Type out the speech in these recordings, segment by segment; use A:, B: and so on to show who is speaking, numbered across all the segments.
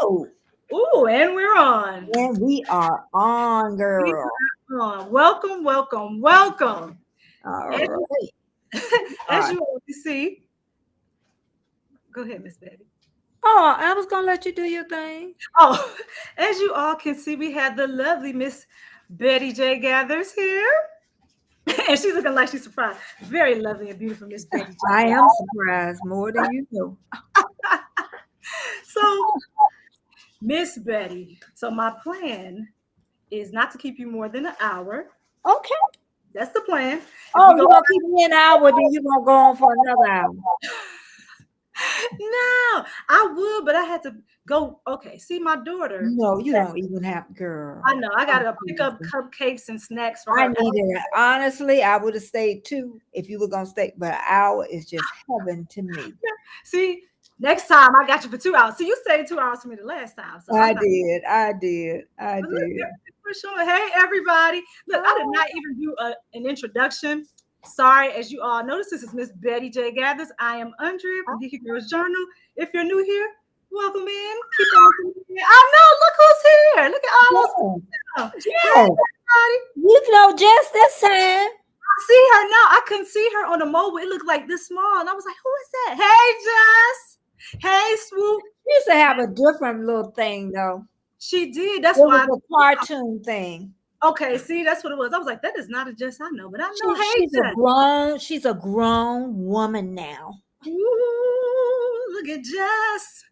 A: Oh,
B: Ooh, and we're on.
A: and we are on,
B: We
A: girl.
B: are on. Welcome, welcome, welcome.
A: All
B: As you,
A: right. All
B: as
A: right.
B: you always see, go ahead, Miss Betty.
A: Oh, I was gonna let you do your thing.
B: Oh, as you all can see, we have the lovely Miss Betty J. Gathers here. And she's looking like she's surprised. Very lovely and beautiful Miss Betty J.
A: I am surprised more than you know.
B: So, Miss Betty, so my plan is not to keep you more than an hour.
A: Okay.
B: That's the plan. If we
A: Oh,
B: go
A: you gonna keep me an hour, then you gonna go on for another hour.
B: no, I would, but I had to go. Okay, see, my daughter.
A: No, you don't even have, girl.
B: I know I
A: I'm
B: gotta pick up
A: teasing.
B: cupcakes and snacks for
A: I
B: her.
A: needed it. Honestly, I would have stayed two if you were gonna stay, but an hour is just heaven to me.
B: See, next time I got you for 2 hours. See, you stayed 2 hours for me the last time, so I'm
A: I
B: not.
A: did. I did. I
B: But look,
A: did.
B: for sure. Hey, everybody! Look, I did
A: Oh,
B: not even do an introduction. Sorry, as you all notice, this is Miss Betty J. Gathers. I am Andrea from Geeky Girls Journal. If you're new here, welcome in. Keep on coming in. I know. Look who's here. Look at all those
A: yes.
B: people. Hey,
A: Yes.
B: everybody.
A: You know, just this time.
B: I see her now. I couldn't see her on the mobile. It looked like this small. And I was like, who is that? Hey, Jess. Hey, Swoop.
A: She used to have a different little thing though.
B: She did. That's
A: It was
B: why.
A: a cartoon thing.
B: Okay, see, that's what it was. I was like, that is not a Jess I know, but I know. Hey, Jess.
A: She's a grown woman now.
B: Ooh, look at Jess.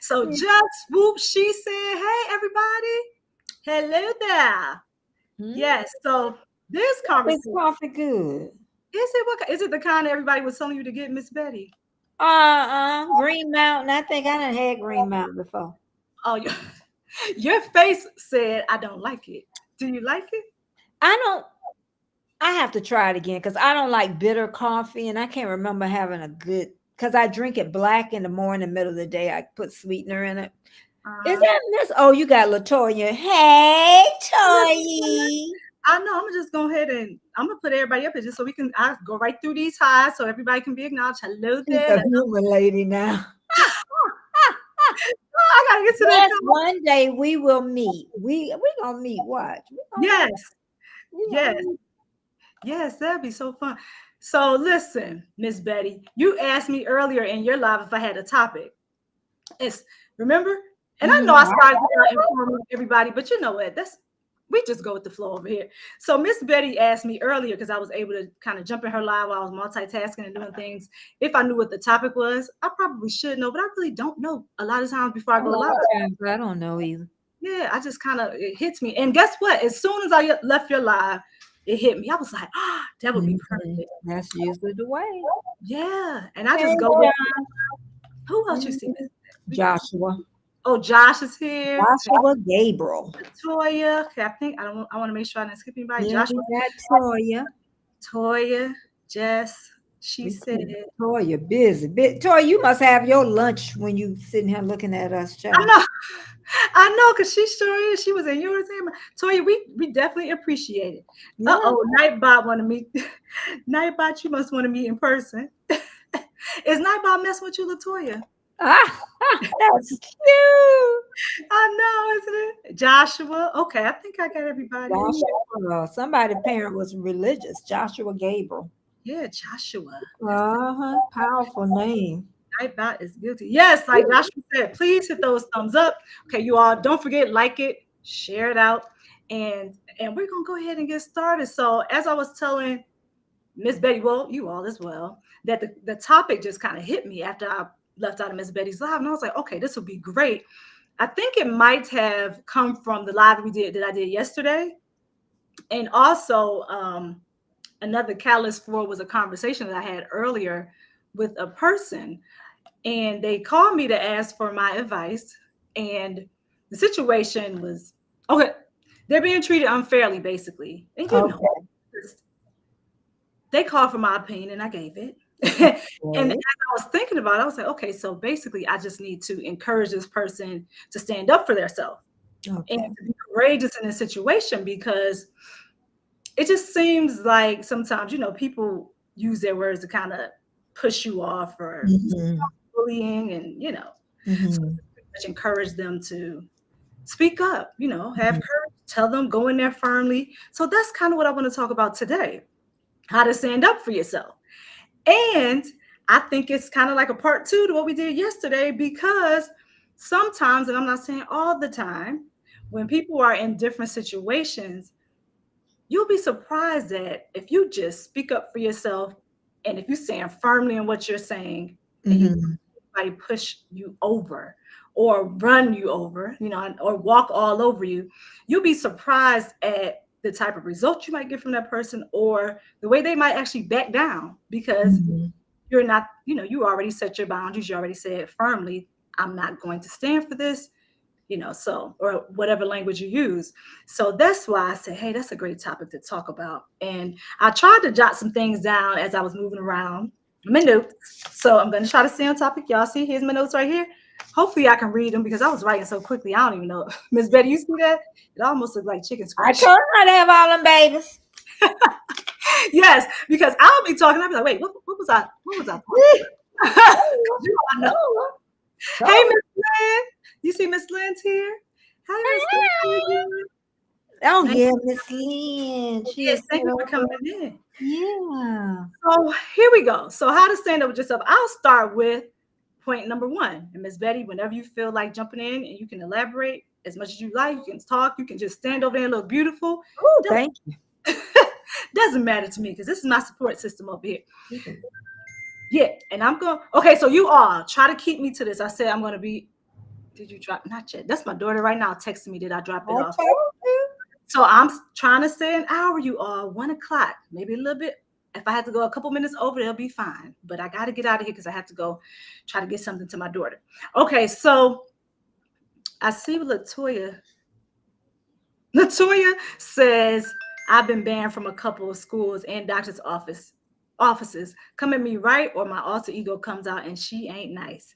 B: So
A: Mm.
B: Jess, Swoop, she said, hey, everybody. Hello there. Yes. So this
A: This
B: conversation,
A: coffee good.
B: is it the kind that everybody was telling you to get, Miss Betty?
A: Green Mountain. I think I done had Green Mountain before.
B: Oh, your face said, I don't like it. Do you like it?
A: I don't I have to try it again because I don't like bitter coffee and I can't remember having a good because I drink it black in the morning, middle of the day. I put sweetener in it. Is
B: Uh,
A: that Miss? Oh, you got Latoya. Hey, Toy.
B: I know. I'm gonna just go ahead and I'm gonna put everybody up here just so we can I go right through these highs so everybody can be acknowledged. Hello
A: She's
B: there.
A: a human lady now.
B: I gotta get to that
A: Yes,
B: comment.
A: one day we will meet. We gonna meet. Watch. We gonna meet.
B: Yes,
A: We gonna
B: yes,
A: meet.
B: yes. That'd be so fun. So listen, Miss Betty, you asked me earlier in your live if I had a topic. It's remember, and I know I
A: Mhm.
B: started informing everybody, but you know what? That's we just go with the flow over here. So Miss Betty asked me earlier because I was able to kind of jump in her live while I was multitasking and doing things. If I knew what the topic was, I probably should know, but I really don't know a lot of times before I
A: A
B: go
A: lot
B: live.
A: of times I don't know either.
B: Yeah, I just kind of it hits me. And guess what? As soon as I left your live, it hit me. I was like, ah, that would be
A: Mhm.
B: perfect.
A: That's usually the way.
B: Yeah. And I
A: Hey,
B: just go with
A: John.
B: who else you see,
A: Mhm.
B: Miss? We got
A: Joshua.
B: oh, Josh is here.
A: Joshua Gabriel.
B: Toya. Okay, I think I don't I want to make sure I didn't skip anybody.
A: Yeah, we
B: Joshua,
A: got Toya.
B: Toya, Jess. She
A: We
B: said,
A: keep Toya busy. Toya, you must have your lunch when you sitting here looking at us,
B: I
A: child.
B: know, I know, because she sure is. She was in yours and Toya, we definitely appreciate it.
A: Yeah.
B: Oh, Nightbot want to meet. Nightbot, you must want to meet in person. Is Nightbot messing with you, Latoya?
A: Ah, that's cute.
B: I know, isn't it? Joshua. Okay, I think I got everybody.
A: Joshua. Somebody parent was religious. Joshua Gabriel.
B: Yeah, Joshua. That's the
A: Uh-huh. Powerful name.
B: Nightbot is guilty. Yes, like Joshua said, please hit those thumbs up. Okay, you all don't forget, like it, share it out, and we're gonna go ahead and get started. So as I was telling Miss Betty, well, you all as well, that the topic just kind of hit me after I left out of Miss Betty's live, and I was like, okay, this would be great. I think it might have come from the live that I did yesterday, and also another catalyst for was a conversation that I had earlier with a person, and they called me to ask for my advice, and the situation was okay. They're being treated unfairly, basically, and you know,
A: Okay.
B: they called for my opinion, and I gave it. And as
A: Okay.
B: I was thinking about it, I was like, okay, so basically, I just need to encourage this person to stand up for themselves and
A: Okay.
B: to be courageous in this situation because it just seems like sometimes, people use their words to kind of push you off or
A: Mm-hmm.
B: bullying and, so
A: Mm-hmm.
B: encourage them to speak up, have courage, tell them, go in there firmly. So that's kind of what I want to talk about today, how to stand up for yourself. And I think it's kind of like a part two to what we did yesterday, because sometimes, and I'm not saying all the time, when people are in different situations, you'll be surprised that if you just speak up for yourself, and if you stand firmly in what you're saying, and you somebody push you over or run you over, or walk all over you, you'll be surprised at the type of results you might get from that person, or the way they might actually back down, because you're not, you already set your boundaries. You already said firmly, I'm not going to stand for this, so, or whatever language you use. So that's why I said, hey, that's a great topic to talk about. And I tried to jot some things down as I was moving around my notes. So I'm going to try to stay on topic. Y'all see, here's my notes right here. Hopefully I can read them, because I was writing so quickly. I don't even know. Miss Betty, you see that? It almost looked like chicken scratch.
A: I told her to have all them babies.
B: Yes, because I'll be talking. I'll be like, wait, what was I talking about? I know. Hey, Miss Lynn. You see Miss Lynn's here? Hi, Miss Lynn.
A: Oh, yeah, Miss Lynn.
B: Yes, thank you for coming in.
A: Yeah.
B: So here we go. So how to stand up with yourself. I'll start with point number one. And Miss Betty, whenever you feel like jumping in, and you can elaborate as much as you like, you can talk, you can just stand over there and look beautiful.
A: Oh, thank you.
B: Doesn't matter to me, because this is my support system over here. Yeah, and I'm going, okay, so you all try to keep me to this. I said I'm going to be, did you drop? Not yet. That's my daughter right now texting me. Did I drop it off? So I'm trying to say an hour, you all, 1 o'clock, maybe a little bit. If I had to go a couple minutes over, they'll be fine. But I got to get out of here, because I have to go try to get something to my daughter. Okay, so I see Latoya. Latoya says, I've been banned from a couple of schools and doctor's offices. Come at me right, or my alter ego comes out, and she ain't nice.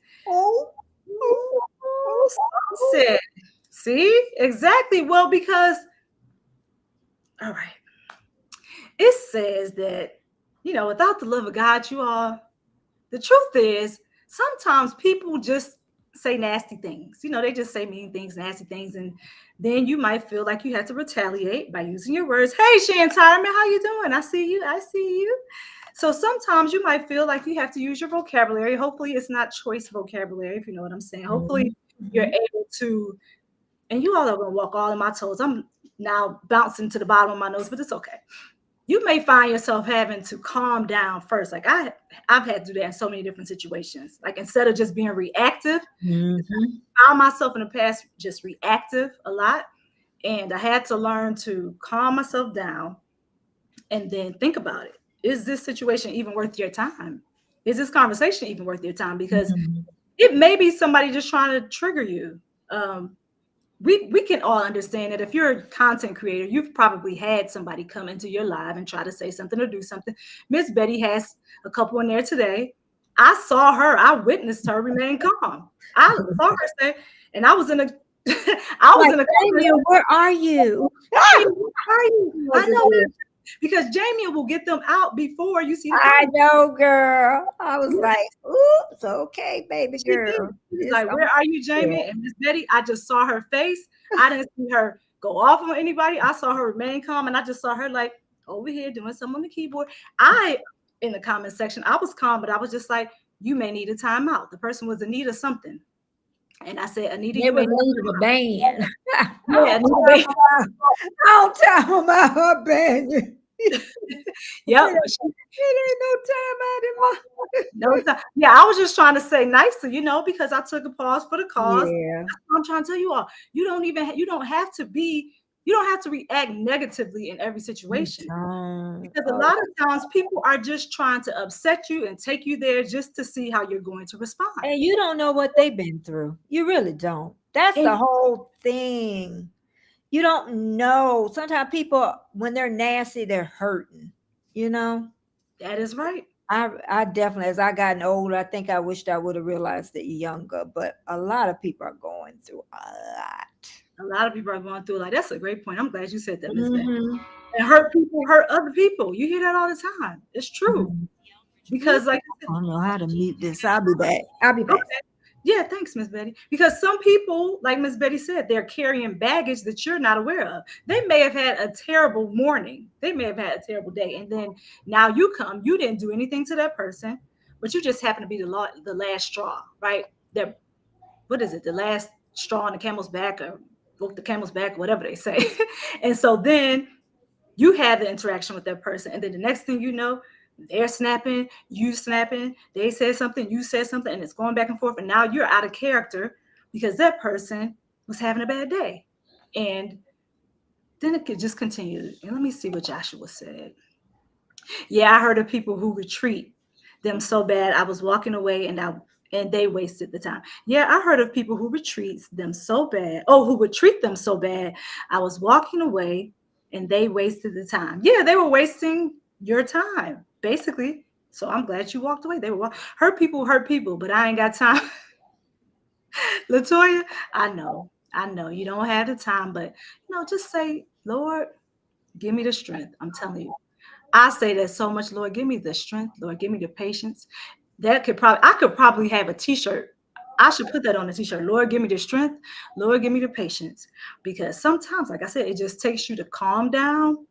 B: Said, see, exactly. Well, because, all right, it says that, without the love of God, you all, the truth is, sometimes people just say nasty things. They just say mean things, nasty things, and then you might feel like you have to retaliate by using your words. Hey, Shantarman, how you doing? I see you. So sometimes you might feel like you have to use your vocabulary. Hopefully it's not choice vocabulary, if you know what I'm saying. Hopefully you're able to, and you all are going to walk all in my toes. I'm now bouncing to the bottom of my nose, but it's okay. You may find yourself having to calm down first. Like I've had to do that in so many different situations. Like instead of just being reactive, I found myself in the past just reactive a lot. And I had to learn to calm myself down and then think about it. Is this situation even worth your time? Is this conversation even worth your time? Because it may be somebody just trying to trigger you. We can all understand that if you're a content creator, you've probably had somebody come into your live and try to say something or do something. Miss Betty has a couple in there today. I witnessed her remain calm. I saw her say, and I was in a
A: Jamie, where are you?
B: Jamie, where are you? I know, because Jamie will get them out before you see the
A: I know, girl. I was like, oops, okay, baby girl.
B: She's like, where are you, Jamie? And Miss Betty, I just saw her face. I didn't see her go off on anybody. I saw her remain calm, and I just saw her like over here doing something on the keyboard. In the comment section, I was calm, but I was just like, you may need a timeout. The person was in need of something. And I said, Anita, you may
A: need a band.
B: Yeah,
A: I'll tell about her band.
B: Yep.
A: It ain't no time anymore.
B: No time. Yeah, I was just trying to say nicely, because I took a pause for the cause.
A: Yeah.
B: I'm trying to tell you all, you don't have to react negatively in every situation. Because a lot of times people are just trying to upset you and take you there just to see how you're going to respond.
A: And you don't know what they've been through. You really don't. That's the whole thing. You don't know. Sometimes people, when they're nasty, they're hurting,
B: That is right.
A: I definitely, as I gotten older, I think I wished I would have realized it younger, but a lot of people are going through a lot.
B: A lot of people are going through, like, that's a great point. I'm glad you said that, Ms. Betty. And hurt people hurt other people. You hear that all the time. It's true. Because, like,
A: I don't know how to mute this. I'll be back.
B: Okay. Yeah, thanks, Miss Betty. Because some people, like Miss Betty said, they're carrying baggage that you're not aware of. They may have had a terrible morning. They may have had a terrible day. And then now you come, you didn't do anything to that person, but you just happen to be the last straw, right? The, what is it? The last straw on the camel's back, or broke the camel's back, whatever they say. And so then you have the interaction with that person. And then the next thing you know, they're snapping, you snapping, they said something, you said something, and it's going back and forth. And now you're out of character because that person was having a bad day. And then it could just continue. And let me see what Joshua said. Yeah, I heard of people who retreat them so bad. I was walking away and they wasted the time. Yeah, I heard of people who retreats them so bad. Oh, who would treat them so bad. I was walking away and they wasted the time. Yeah, they were wasting your time, basically. So I'm glad you walked away. They were hurt people, but I ain't got time. Latoya, I know you don't have the time, but just say, Lord, give me the strength. I'm telling you. I say that so much, Lord, give me the strength, Lord, give me the patience. I could probably have a t-shirt. I should put that on a t-shirt. Lord, give me the strength. Lord, give me the patience. Because sometimes, like I said, it just takes you to calm down.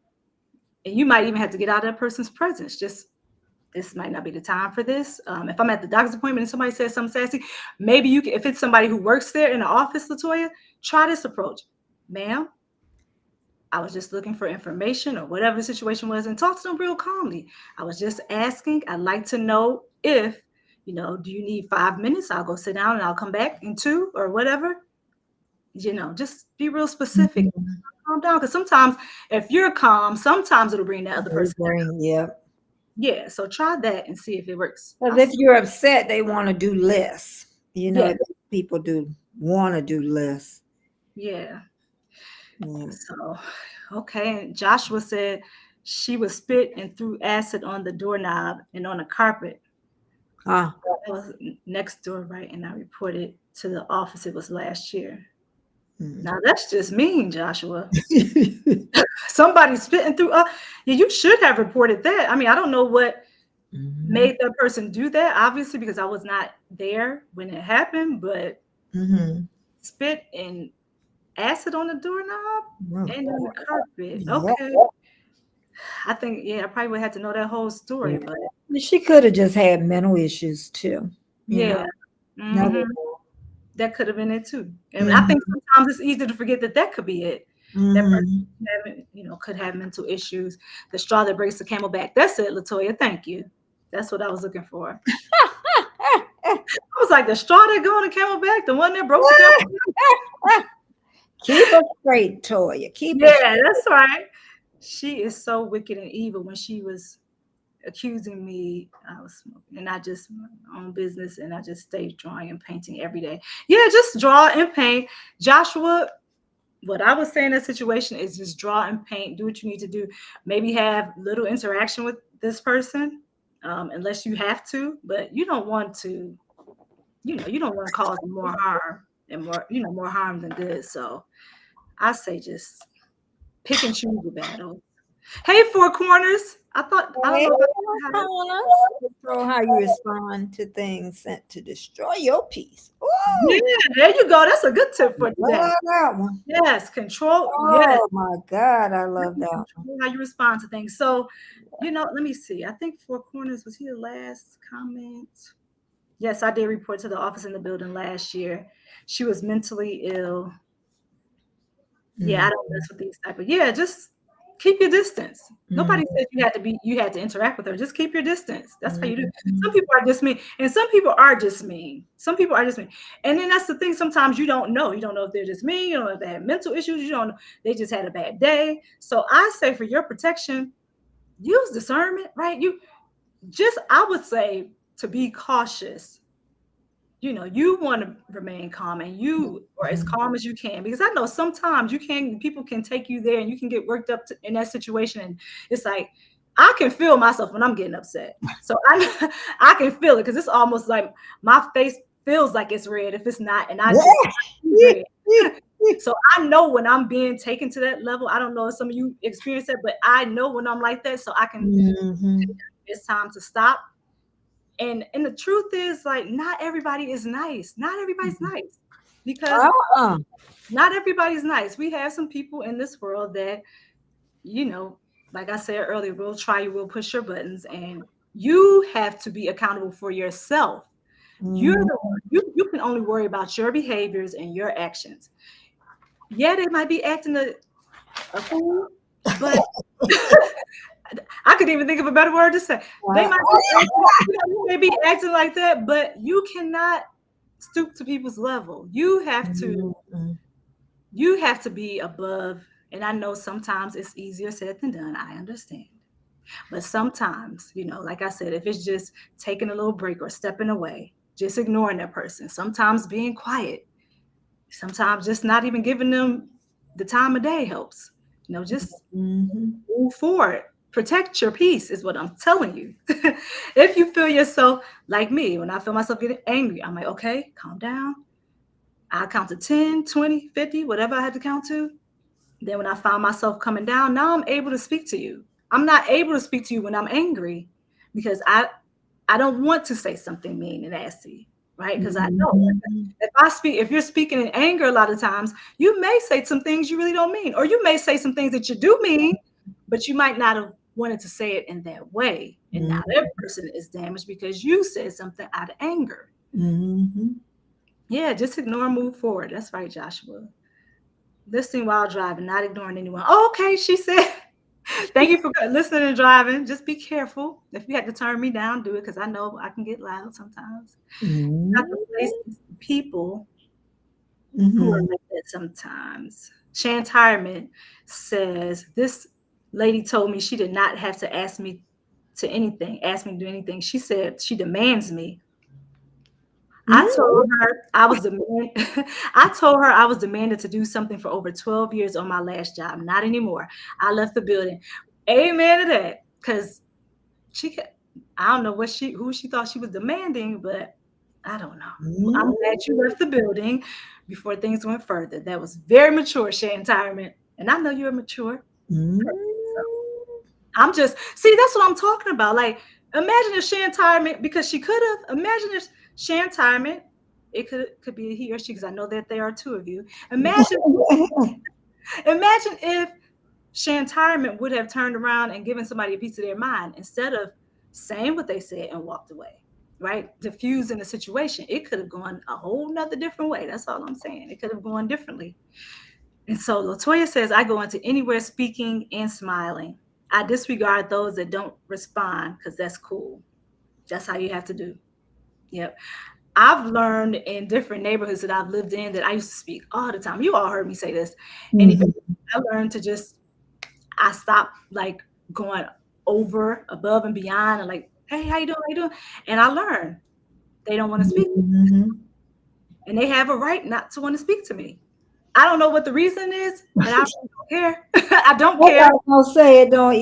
B: And you might even have to get out of that person's presence. Just, this might not be the time for this. If I'm at the doctor's appointment and somebody says something sassy, maybe you can, if it's somebody who works there in the office, Latoya, try this approach. Ma'am, I was just looking for information or whatever the situation was, and talk to them real calmly. I was just asking. I'd like to know if, do you need 5 minutes? I'll go sit down and I'll come back in 2 or whatever. Just be real specific.
A: Mhm.
B: Calm down. Because sometimes if you're calm, sometimes it'll bring that other person down.
A: Yeah.
B: Yeah. So try that and see if it works.
A: Because if you're upset, they want to do less.
B: Yeah.
A: People do want to do less.
B: Yeah.
A: Yeah.
B: So, okay. And Joshua said she was spit and threw acid on the doorknob and on the carpet.
A: Ah.
B: That was next door, right? And I reported to the office. It was last year. Now that's just mean, Joshua. Somebody spitting through. Yeah, you should have reported that. I mean, I don't know what made that person do that, obviously, because I was not there when it happened. But spit and acid on the doorknob and on the carpet. Okay. I think, I probably would have to know that whole story, but
A: she could have just had mental issues too.
B: Yeah.
A: Never
B: That could have been it too. And I think sometimes it's easy to forget that could be it. That person could have mental issues. The straw that breaks the camel back. That's it, Latoya. Thank you. That's what I was looking for. I was like, the straw that go on the camel back, the one that broke the camel back.
A: Keep it straight, Toya.
B: That's right. She is so wicked and evil. When she was accusing me, I was smoking, and I just own business, and I just stayed drawing and painting every day. Yeah, just draw and paint. Joshua, what I would say in that situation is just draw and paint. Do what you need to do. Maybe have little interaction with this person, unless you have to, but you don't want to. You don't want to cause more harm and more harm than good. So I say just pick and choose your battle. Hey, Four Corners. I don't
A: know how you respond to things sent to destroy your peace.
B: Yeah, there you go. That's a good tip for today.
A: That one.
B: Yes, control.
A: Oh my God, I love that.
B: How you respond to things. So, let me see. I think Four Corners, was he the last comment? Yes, I did report to the office in the building last year. She was mentally ill. Yeah, I don't mess with these type of. Just keep your distance. Nobody said you had to interact with her. Just keep your distance. That's how you do. Some people are just mean, and some people are just mean. And then that's the thing. Sometimes you don't know. You don't know if they're just mean. You don't know if they have mental issues. You don't know. They just had a bad day. So I say, for your protection, use discernment, right? I would say, to be cautious. You want to remain calm, or as calm as you can, because I know sometimes people can take you there and you can get worked up in that situation. And it's like, I can feel myself when I'm getting upset. So I can feel it, because it's almost like my face feels like it's red if it's not. And I just so I know when I'm being taken to that level. I don't know if some of you experience that, but I know when I'm like that. So I can, it's time to stop. And the truth is, like, not everybody is nice. Not everybody's
A: Mhm.
B: nice, because
A: Uh-uh.
B: not everybody's nice. We have some people in this world that, you know, like I said earlier, will try you, will push your buttons, and you have to be accountable for yourself. You're
A: Mhm.
B: the one, you can only worry about your behaviors and your actions. Yeah, they might be acting a fool, but I could even think of a better word to say. They might be acting, you may be acting like that, but you cannot stoop to people's level.
A: Mhm.
B: You have to be above. And I know sometimes it's easier said than done. I understand. But sometimes, like I said, if it's just taking a little break or stepping away, just ignoring that person, sometimes being quiet, sometimes just not even giving them the time of day helps. Just
A: Mhm.
B: move forward. Protect your peace is what I'm telling you. If you feel yourself like me, when I feel myself getting angry, I'm like, okay, calm down. I count to 10, 20, 50, whatever I had to count to. Then when I found myself coming down, now I'm able to speak to you. I'm not able to speak to you when I'm angry, because I don't want to say something mean and nasty, right? Because I know
A: Mhm.
B: if you're speaking in anger, a lot of times you may say some things you really don't mean, or you may say some things that you do mean, but you might not have wanted to say it in that way. And now that person is damaged because you said something out of anger.
A: Mhm.
B: Yeah, just ignore and move forward. That's right, Joshua. Listening while driving, not ignoring anyone. Oh, okay, she said. Thank you for listening and driving. Just be careful. If you had to turn me down, do it, because I know I can get loud sometimes. Not the
A: Mhm.
B: places, the people who are
A: Mhm.
B: like that sometimes. Shan Tyreman says, this lady told me she did not have to ask me ask me to do anything. She said she demands me. I told her I was I told her I was demanded to do something for over 12 years on my last job. Not anymore. I left the building. Amen to that. Because I don't know who she thought she was demanding, but I don't know. I'm glad you left the building before things went further. That was very mature, Shan Tyrement. And I know you're a mature person. So I'm just, see, that's what I'm talking about. Like, imagine if Shan Tyrement, because she could have, imagine if Shan Tyrement, it could be a he or she, because I know that there are two of you. Imagine if Shan Tyrement would have turned around and given somebody a piece of their mind instead of saying what they said and walked away, right? Diffusing the situation. It could have gone a whole nother different way. That's all I'm saying. It could have gone differently. And so Latoya says, I go into anywhere speaking and smiling. I disregard those that don't respond, because that's cool. That's how you have to do. Yep. I've learned in different neighborhoods that I've lived in that I used to speak all the time. You all heard me say this. And
A: Mhm.
B: I learned to just, I stopped like going over, above and beyond, and like, hey, how you doing? How you doing? And I learned they don't want to speak,
A: Mhm.
B: and they have a right not to want to speak to me. I don't know what the reason is, but I really don't care. I don't
A: What
B: care.
A: I was gonna say, it don't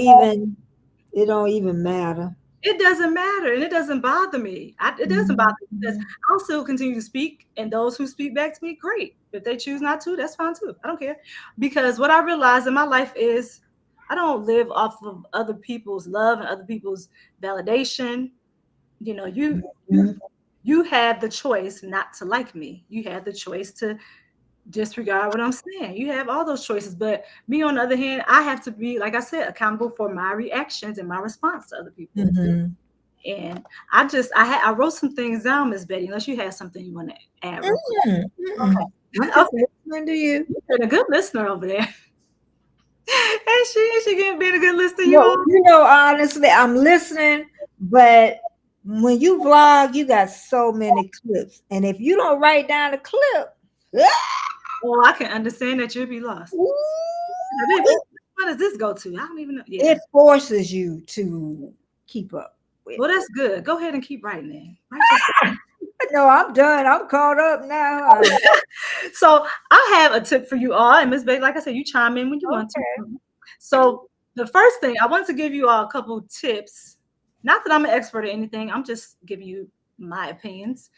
A: even matter.
B: It doesn't matter, and it doesn't bother me. It doesn't bother me, because
A: Mhm.
B: I'll still continue to speak, and those who speak back to me, great. If they choose not to, that's fine too. I don't care, because what I realize in my life is I don't live off of other people's love and other people's validation. You know,
A: Mhm.
B: you have the choice not to like me. You have the choice to disregard what I'm saying. You have all those choices. But me, on the other hand, I have to be, like I said, accountable for my reactions and my response to other people.
A: Mhm.
B: And I wrote some things down, Miss Betty, unless you have something you want to add real quick.
A: Mm-mm. Mm-mm. I'm
B: Okay.
A: just listening to you.
B: You're a good listener over there. And she getting being a good listener, you
A: No,
B: all.
A: honestly, I'm listening, but when you vlog, you got so many clips. And if you don't write down a clip,
B: Oh, I can understand that you'll be lost.
A: ooh,
B: Babe, what does this go to? I don't even know. Yeah.
A: it forces you to keep up with.
B: Well, that's good. Go ahead and keep writing then. Write yourself.
A: No, I'm done. I'm caught up now.
B: So I have a tip for you all. And Miss Betty, like I said, you chime in when you want to.
A: Okay.
B: So the first thing I want to give you all a couple tips. Not that I'm an expert or anything. I'm just giving you my opinions.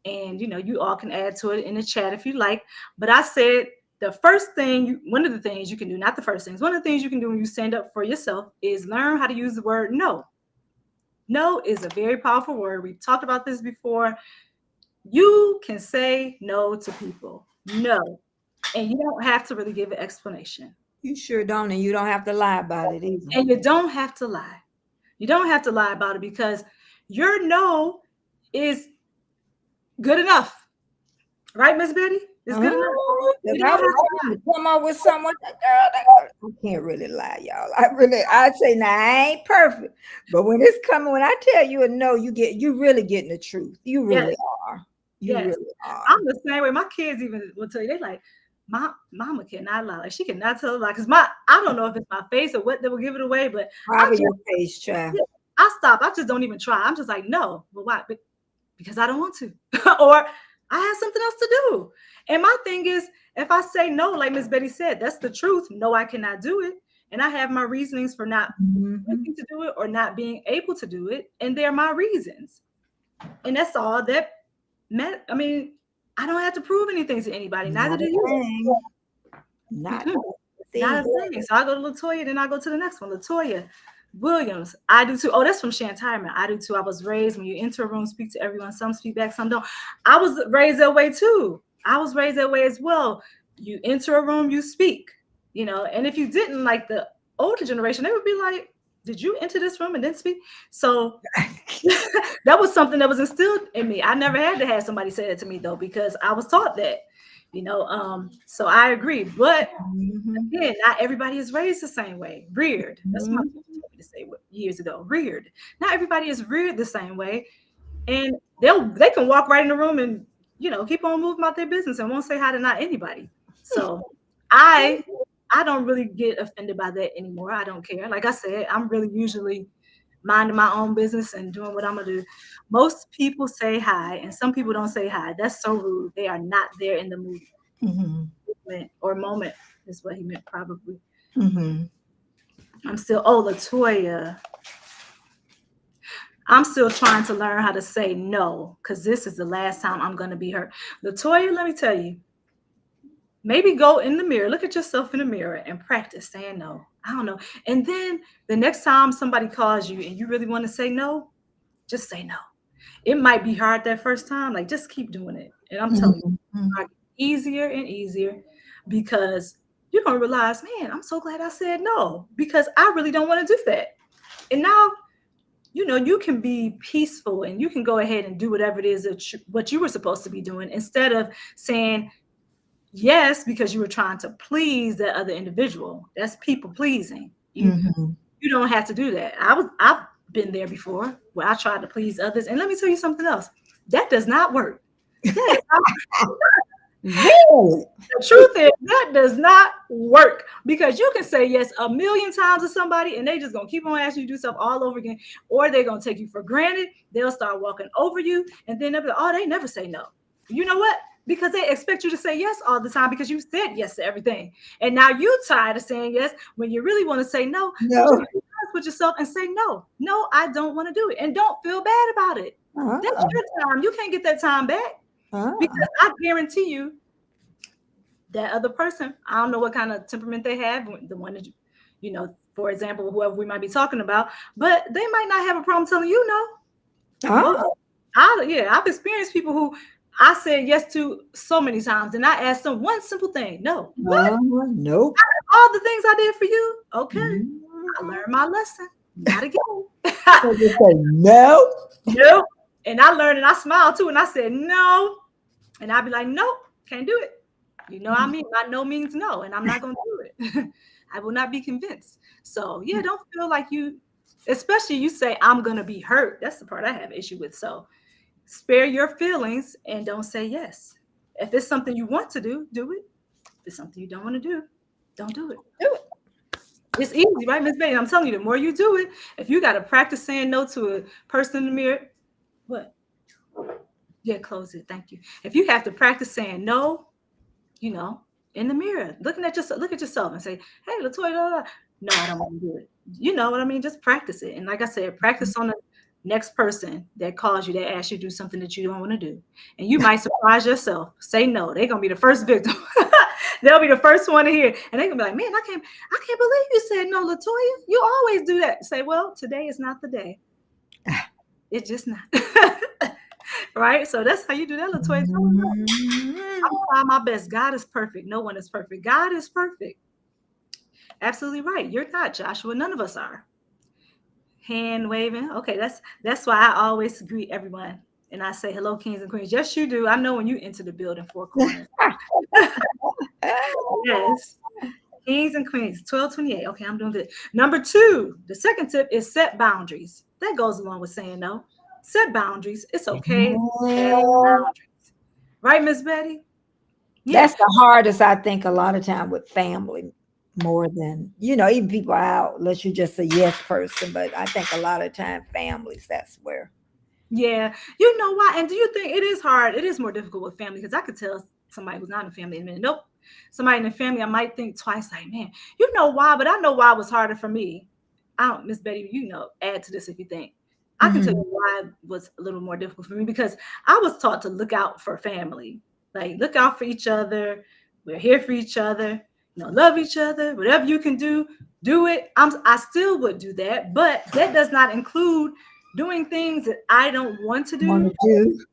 B: And you all can add to it in the chat if you like. But I said the first thing, one of the things you can do, not the first things, one of the things you can do when you stand up for yourself is learn how to use the word no. No is a very powerful word. We've talked about this before. You can say no to people. No. And you don't have to really give an explanation.
A: You sure don't, and you don't have to lie about it either.
B: And you don't have to lie. You don't have to lie about it because your no is good enough. Right, Miss Betty? It's good enough.
A: If
B: You
A: I
B: don't have
A: was
B: to
A: trying to come up with someone, girl, I can't really lie, y'all. I'd say, now I ain't perfect, but when it's coming, when I tell you a no, you really getting the truth. You
B: Yes,
A: really are. You
B: yes.
A: really are.
B: I'm the same way. My kids even will tell you, they like, mama cannot lie. Like she cannot tell a lie. Because I don't know if it's my face or what that will give it away, but
A: Probably your face, child.
B: I stop. I just don't even try. I'm just like, no. Well, why? Because I don't want to. Or I have something else to do. And my thing is, if I say no, like Miss Betty said, that's the truth. No, I cannot do it. And I have my reasonings for not wanting to do it or not being able to do it. And they're my reasons. And that's all that meant. I mean, I don't have to prove anything to anybody. Neither do you.
A: Not
B: Not a thing. So I go to Latoya, then I go to the next one. Latoya Williams. I do too. Oh, that's from Shantirement. I do too. I was raised when you enter a room, speak to everyone. Some speak back, some don't. I was raised that way too. I was raised that way as well. You enter a room, you speak, and if you didn't, like the older generation, they would be like, did you enter this room and then speak? So that was something that was instilled in me. I never had to have somebody say that to me though, because I was taught that. So I agree. But again, not everybody is raised the same way. Reared. That's my told me to say years ago. Reared. Not everybody is reared the same way. And they can walk right in the room and keep on moving about their business and won't say hi to not anybody. So I don't really get offended by that anymore. I don't care. Like I said, I'm really usually minding my own business and doing what I'm gonna do. Most people say hi, and some people don't say hi. That's so rude. They are not there in the movement or moment, is what he meant probably. I'm still, Latoya. I'm still trying to learn how to say no, because this is the last time I'm gonna be hurt. Latoya, let me tell you, maybe go in the mirror, look at yourself in the mirror and practice saying no. I don't know. And then the next time somebody calls you and you really want to say no, just say no. It might be hard that first time. Like, just keep doing it. And I'm telling you, it's easier and easier because you're going to realize, man, I'm so glad I said no because I really don't want to do that. And now, you can be peaceful and you can go ahead and do whatever it is what you were supposed to be doing instead of saying yes because you were trying to please that other individual. That's people pleasing. You don't have to do that. I've been there before where I tried to please others. And let me tell you something else. That does not work. Really? The truth is that does not work because you can say yes a million times to somebody and they just gonna keep on asking you to do stuff all over again, or they're gonna take you for granted. They'll start walking over you, and then they'll be like, oh, they never say no. You know what? Because they expect you to say yes all the time because you said yes to everything. And now you're tired of saying yes when you really want to say no. So just be honest with yourself and say no. No, I don't want to do it. And don't feel bad about it. That's your time. You can't get that time back. Because I guarantee you that other person, I don't know what kind of temperament they have, the one that for example, whoever we might be talking about, but they might not have a problem telling you no. I've experienced people who I said yes to so many times, and I asked them one simple thing. No. What?
A: Nope.
B: All the things I did for you. Okay. I learned my lesson. Not again.
A: So you say no.
B: Nope. And I learned and I smiled too. And I said no. And I'd be like, nope, can't do it. I mean, my no means no, and I'm not going to do it. I will not be convinced. So don't feel like especially you say I'm going to be hurt. That's the part I have issue with. So spare your feelings and don't say yes. If it's something you want to do, do it. If it's something you don't want to do, don't do it. Do it. It's easy, right, Miss Betty? I'm telling you, the more you do it, if you got to practice saying no to a person in the mirror, what? Yeah, close it. Thank you. If you have to practice saying no, in the mirror, look at yourself and say, hey, Latoya, no, I don't want to do it. You know what I mean? Just practice it. And like I said, practice on the next person that calls you, that asks you to do something that you don't want to do. And you might surprise yourself. Say no. They're going to be the first victim. They'll be the first one to hear. And they're going to be like, man, I can't believe you said no, Latoya. You always do that. Say, well, today is not the day. It's just not. Right? So that's how you do that, Latoya. I'm trying my best. God is perfect. No one is perfect. God is perfect. Absolutely right. You're not, Joshua. None of us are. Hand waving. Okay, that's why I always greet everyone. And I say, hello, kings and queens. Yes, you do. I know when you enter the building, four corners. Yes. Kings and queens, 1228. Okay, I'm doing good. Number 2, the second tip is set boundaries. That goes along with saying no. Set boundaries. It's okay to have boundaries. Right, Miss Betty? Yeah.
A: That's the hardest, I think, a lot of time with family, more than, even people out, unless you're just a yes person. But I think a lot of time families, that's where.
B: Yeah. You know why? And do you think it is hard? It is more difficult with family because I could tell somebody who's not in family in a minute. Nope. Somebody in the family, I might think twice, like, man, you know why? But I know why it was harder for me. I don't, Miss Betty, add to this if you think. I can tell you why it was a little more difficult for me because I was taught to look out for family, like look out for each other. We're here for each other, love each other. Whatever you can do it. I still would do that, but that does not include doing things that I don't want to
A: Want
B: do,
A: to do?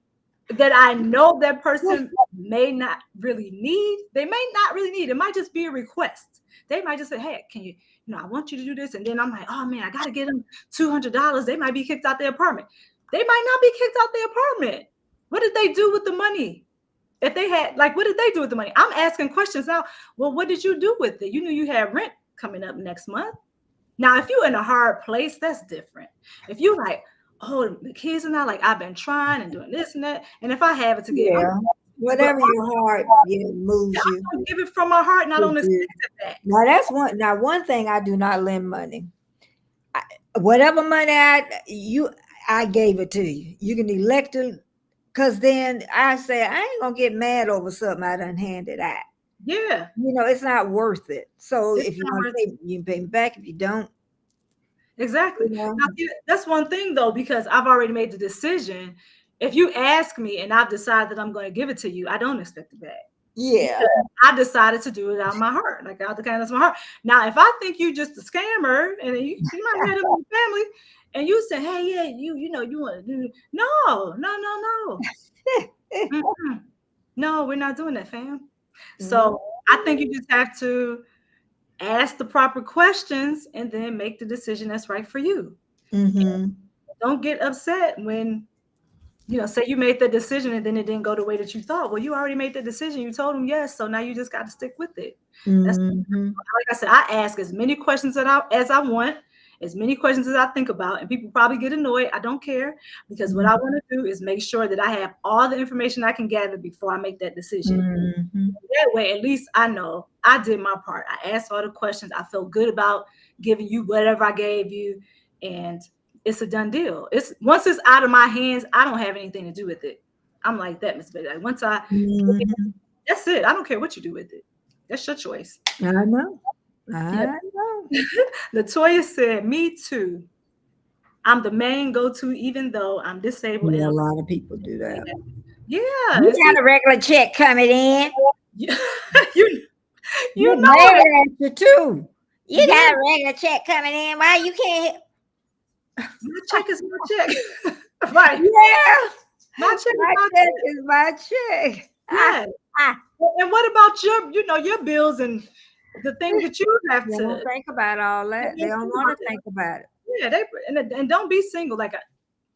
B: that I know that person may not really need. They may not really need. It might just be a request. They might just say, hey, can you, I want you to do this. And then I'm like, oh man, I got to get them $200. They might be kicked out their apartment. They might not be kicked out their apartment. What did they do with the money? If they had, like, what did they do with the money? I'm asking questions now. Well, what did you do with it? You knew you had rent coming up next month. Now, if you're in a hard place, that's different. If you like, oh, the kids are not like, I've been trying and doing this and that. And if I have it to give,
A: Yeah. Whatever your heart moves you.
B: I'm give it from my heart, not on this back.
A: Now that's one. Now one thing, I do not lend money. Whatever money I gave it to you. You can elect it, because then I say I ain't gonna get mad over something I done handed out.
B: Yeah.
A: It's not worth it. So
B: It's
A: if you
B: not
A: want
B: worth
A: to pay, you can pay me back. If you don't,
B: Exactly. Now, that's one thing though, because I've already made the decision. If you ask me and I've decided that I'm going to give it to you, I don't expect it back.
A: yeah.
B: Because I decided to do it out of my heart, like out the kindness of my heart. Now, if I think you just a scammer and you might have them in the family and you say, hey, yeah, you want to do, no. Mm-mm. No, we're not doing that, fam. So I think you just have to ask the proper questions and then make the decision that's right for you. Don't get upset when, say you made the decision and then it didn't go the way that you thought. Well, you already made the decision. You told them yes. So now you just got to stick with it. That's like I said, I ask as many questions as I want, as many questions as I think about, and people probably get annoyed. I don't care, because what I want to do is make sure that I have all the information I can gather before I make that decision. That way, at least I know I did my part. I asked all the questions. I felt good about giving you whatever I gave you, and it's a done deal. Once it's out of my hands, I don't have anything to do with it. I'm like that, Miss Betty. Like once that's it. I don't care what you do with it. That's your choice.
A: I know. I know.
B: Latoya said, "Me too. I'm the main go-to, even though I'm disabled."
A: Yeah, a lot of people do that.
B: Yeah,
A: you got a regular check coming in.
B: you
A: You're
B: know
A: mad
B: it.
A: at you too. You got a regular check coming in. Why you can't?
B: My check is my check. Right.
A: Yeah.
B: My check
A: is my check.
B: Yeah. And what about your bills and the things that you have
A: They
B: to
A: don't think about all that. They don't want to think about it.
B: Yeah, and don't be single. Like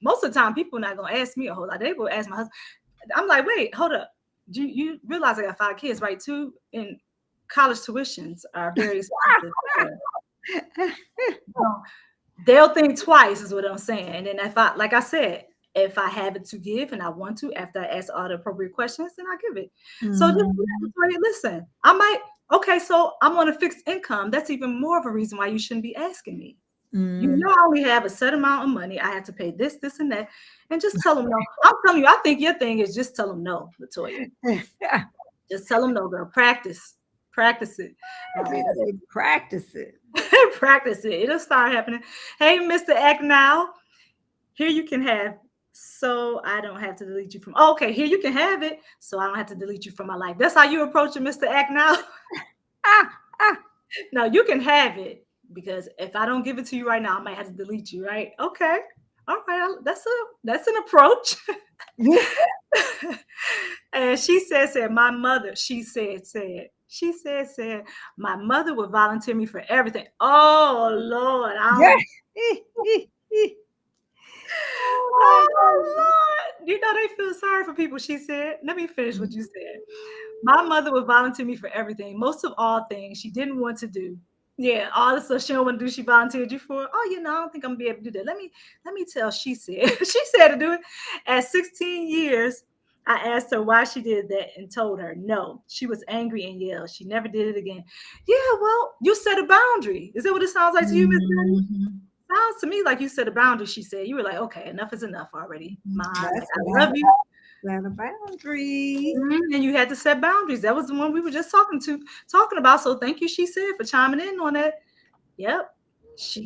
B: most of the time, people are not gonna ask me a whole lot. They will ask my husband. I'm like, wait, hold up. Do you realize I got 5 kids, right? 2 in college tuitions are very expensive. They'll think twice, is what I'm saying. And then like I said, if I have it to give and I want to, after I ask all the appropriate questions, then I give it. So just listen, okay, so I'm on a fixed income. That's even more of a reason why you shouldn't be asking me. I only have a set amount of money. I have to pay this, and that. And just tell them no. I'm telling you, I think your thing is just tell them no, Latoya. Just tell them no, girl. Practice it.
A: Practice it.
B: Practice it. It'll start happening. Hey, Mr. Act Now. Here you can have, so I don't have to delete you from. Okay, here you can have it, so I don't have to delete you from my life. That's how you approach it, Mr. Act Now. Now you can have it, because if I don't give it to you right now, I might have to delete you, right? Okay. All right, that's an approach. And she said, my mother, she said, my mother would volunteer me for everything. Oh Lord, oh Lord, they feel sorry for people. She said, let me finish what you said. My mother would volunteer me for everything, most of all things she didn't want to do. Yeah, all the stuff she don't want to do, she volunteered you for. Oh, I don't think I'm gonna be able to do that. Let me tell. She said, she said to do it. At 16 years, I asked her why she did that and told her no. She was angry and yelled. She never did it again. Yeah, well, you set a boundary. Is that what it sounds like to you, Miss Patty? Sounds to me like you set a boundary. She said. You were like, okay, enough is enough already. Mom, I love you.
A: Set a boundary.
B: And you had to set boundaries. That was the one we were just talking about. So thank you, she said, for chiming in on that. Yep. She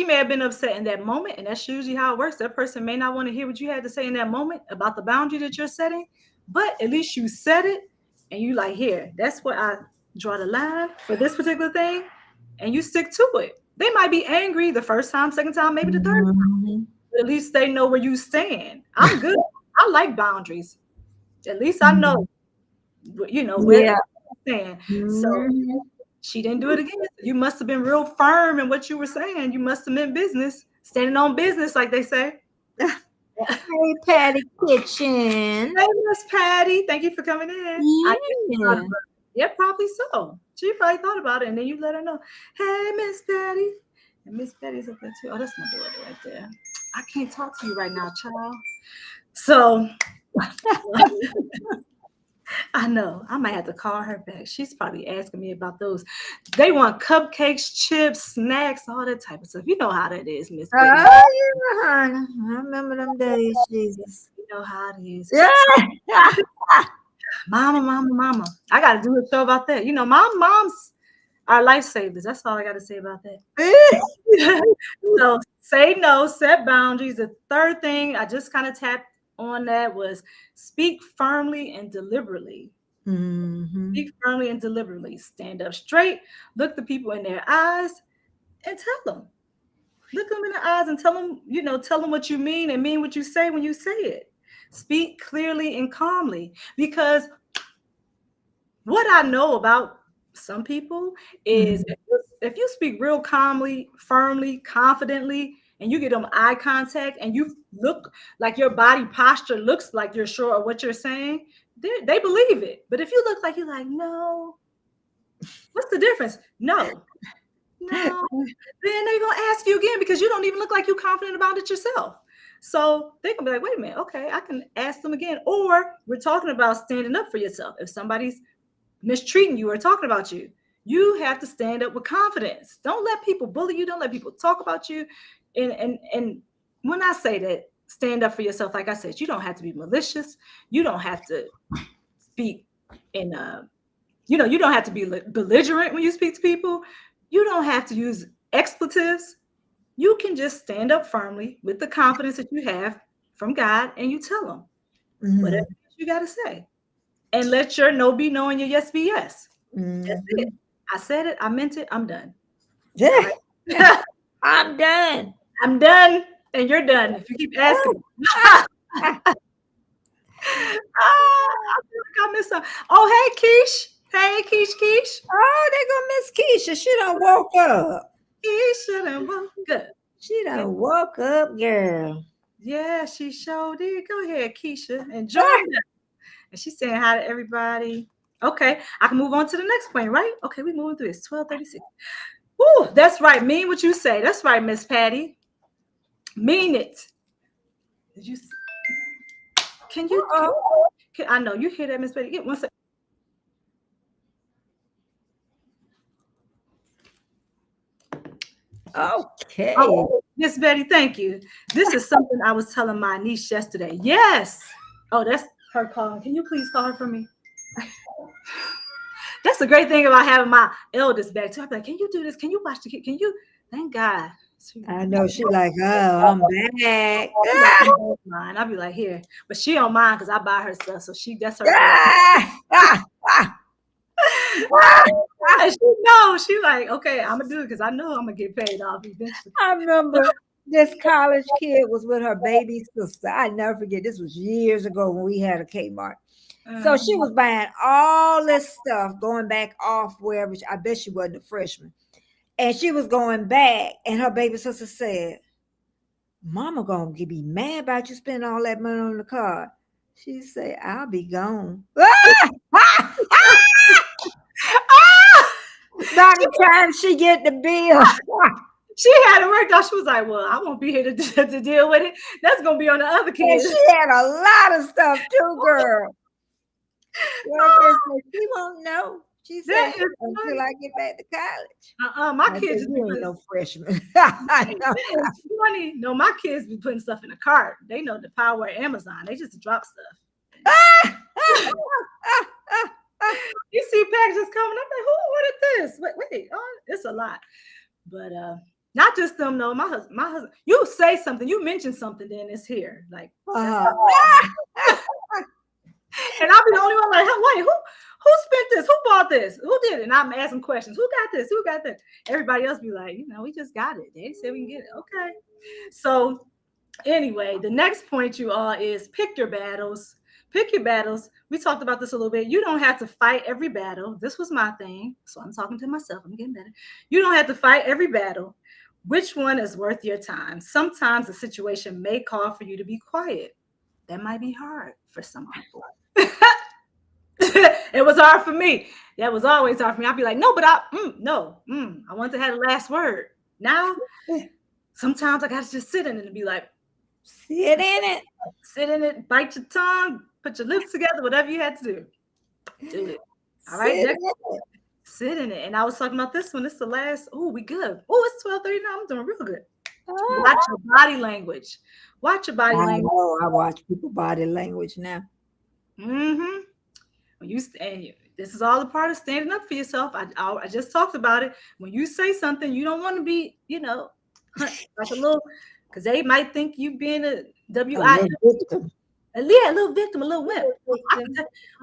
B: may have been upset in that moment, and that's usually how it works. That person may not want to hear what you had to say in that moment about the boundary that you're setting, but at least you said it, and you like, here, that's where I draw the line for this particular thing, and you stick to it. They might be angry the first time, second time, maybe the third time. But at least they know where you stand. I'm good. I like boundaries. At least I know, where I stand. So she didn't do it again. You must have been real firm in what you were saying. You must have meant business, standing on business, like they say.
A: Hey, Patty Kitchen.
B: Hey, Miss Patty. Thank you for coming in. Yeah, probably so. She probably thought about it, and then you let her know. Hey, Miss Patty. And Miss Patty's up there too. Oh, that's my daughter right there. I can't talk to you right now, child. So I know I might have to call her back. She's probably asking me about those. They want cupcakes, chips, snacks, all that type of stuff. You know how that is, Miss Patty.
A: Oh, yeah, honey. I remember them days, Jesus.
B: You know how it is.
A: Yeah.
B: Mama. I got to do a show about that. Moms are lifesavers. That's all I got to say about that. So say no, set boundaries. The third thing I just kind of tapped on that was speak firmly and deliberately. Speak firmly and deliberately. Stand up straight. Look the people in their eyes and tell them. Look them in the eyes and tell them what you mean and mean what you say when you say it. Speak clearly and calmly, because what I know about some people is if you speak real calmly, firmly, confidently, and you get them eye contact and you look like your body posture looks like you're sure of what you're saying, they believe it. But if you look like you're like, no, what's the difference? No. Then they're going to ask you again because you don't even look like you're confident about it yourself. So they're going to be like, wait a minute, okay, I can ask them again. Or we're talking about standing up for yourself. If somebody's mistreating you or talking about you, you have to stand up with confidence. Don't let people bully you. Don't let people talk about you. And when I say that, stand up for yourself, like I said, you don't have to be malicious. You don't have to speak in you don't have to be belligerent when you speak to people. You don't have to use expletives. You can just stand up firmly with the confidence that you have from God, and you tell them whatever you got to say. And let your no be no and your yes be yes. That's it. I said it. I meant it. I'm done.
A: Yeah. I'm done.
B: I'm done. And you're done. If you keep asking. I feel like I missed something. Oh, hey, Keish. Hey, Keish.
A: Oh, they gonna miss Keisha. She done woke up.
B: Keisha done woke up.
A: She done woke up, girl.
B: Yeah, she sure did. Go ahead, Keisha. Enjoy it. And she's saying hi to everybody. Okay, I can move on to the next point, right? Okay, we're moving through. It's 12:36. Woo, that's right. Mean what you say. That's right, Miss Patty. Mean it. Did you? Can you? I know you hear that, Miss Patty. Get one second.
A: Okay.
B: Oh, Miss Betty, thank you. This is something I was telling my niece yesterday. Yes. Oh, that's her calling. Can you please call her for me? That's the great thing about having my eldest back too. I'm like, can you do this? Can you watch the kid? Can you? Thank God.
A: I know she like, oh, I'm back.
B: I'll be like, here, but she don't mind because I buy her stuff, so that's her. And she knows. She like, okay, I'm gonna do it because I know I'm gonna get paid off eventually.
A: I remember this college kid was with her baby sister. I never forget. This was years ago when we had a Kmart. So she was buying all this stuff, going back off wherever. I bet she wasn't a freshman. And she was going back, and her baby sister said, Mama gonna be mad about you spending all that money on the car. She said, I'll be gone. By the time she get the bill.
B: She had it worked out. She was like, well, I won't be here to deal with it. That's going to be on the other
A: And
B: kids.
A: she had a lot of stuff too, girl. She won't know. She said until I get back to college.
B: My kids
A: said, you ain't no freshman.
B: It's funny. No, my kids be putting stuff in the cart. They know the power of Amazon. They just drop stuff. You see packages coming. I'm like, who ordered this? Wait, oh, it's a lot. But not just them, no. My husband. You say something, you mention something, then it's here. Like, and I'll be the only one like, wait, who spent this? Who bought this? Who did it? And I'm asking questions. Who got this? Who got that? Everybody else be like, we just got it. They said we can get it. Okay. So anyway, the next point, you all, is pick your battles. Pick your battles. We talked about this a little bit. You don't have to fight every battle. This was my thing. So I'm talking to myself. I'm getting better. You don't have to fight every battle. Which one is worth your time? Sometimes the situation may call for you to be quiet. That might be hard for some people. It was hard for me. That was always hard for me. I'd be like, no, but I want to have the last word. Now, sometimes I got to just sit in it and be like,
A: sit in it,
B: bite your tongue, put your lips together, whatever you had to do. Do it. All right. Sit in it. And I was talking about this one. It's the last. Oh, we good. Oh, it's 12:39. I'm doing real good. Watch your body language. Watch your body language.
A: I watch people body language now.
B: Mm-hmm. When you stand, this is all a part of standing up for yourself. I just talked about it. When you say something, you don't want to be, like a little, because they might think you being a
A: victim.
B: A little victim, a little wimp.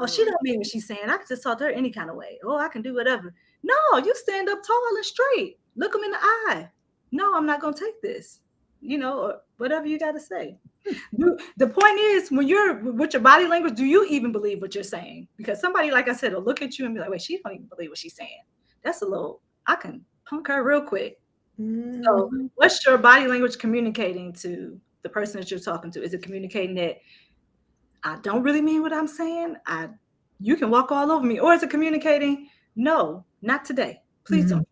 B: She don't mean what she's saying. I can just talk to her any kind of way. I can do whatever. No, you stand up tall and straight. Look them in the eye. No, I'm not going to take this. Or whatever you got to say. The point is, when you're with your body language, do you even believe what you're saying? Because somebody, like I said, will look at you and be like, wait, she don't even believe what she's saying. That's a little, I can punk her real quick. Mm-hmm. So what's your body language communicating to the person that you're talking to? Is it communicating that I don't really mean what I'm saying? You can walk all over me. Or is it communicating, no, not today. Please don't.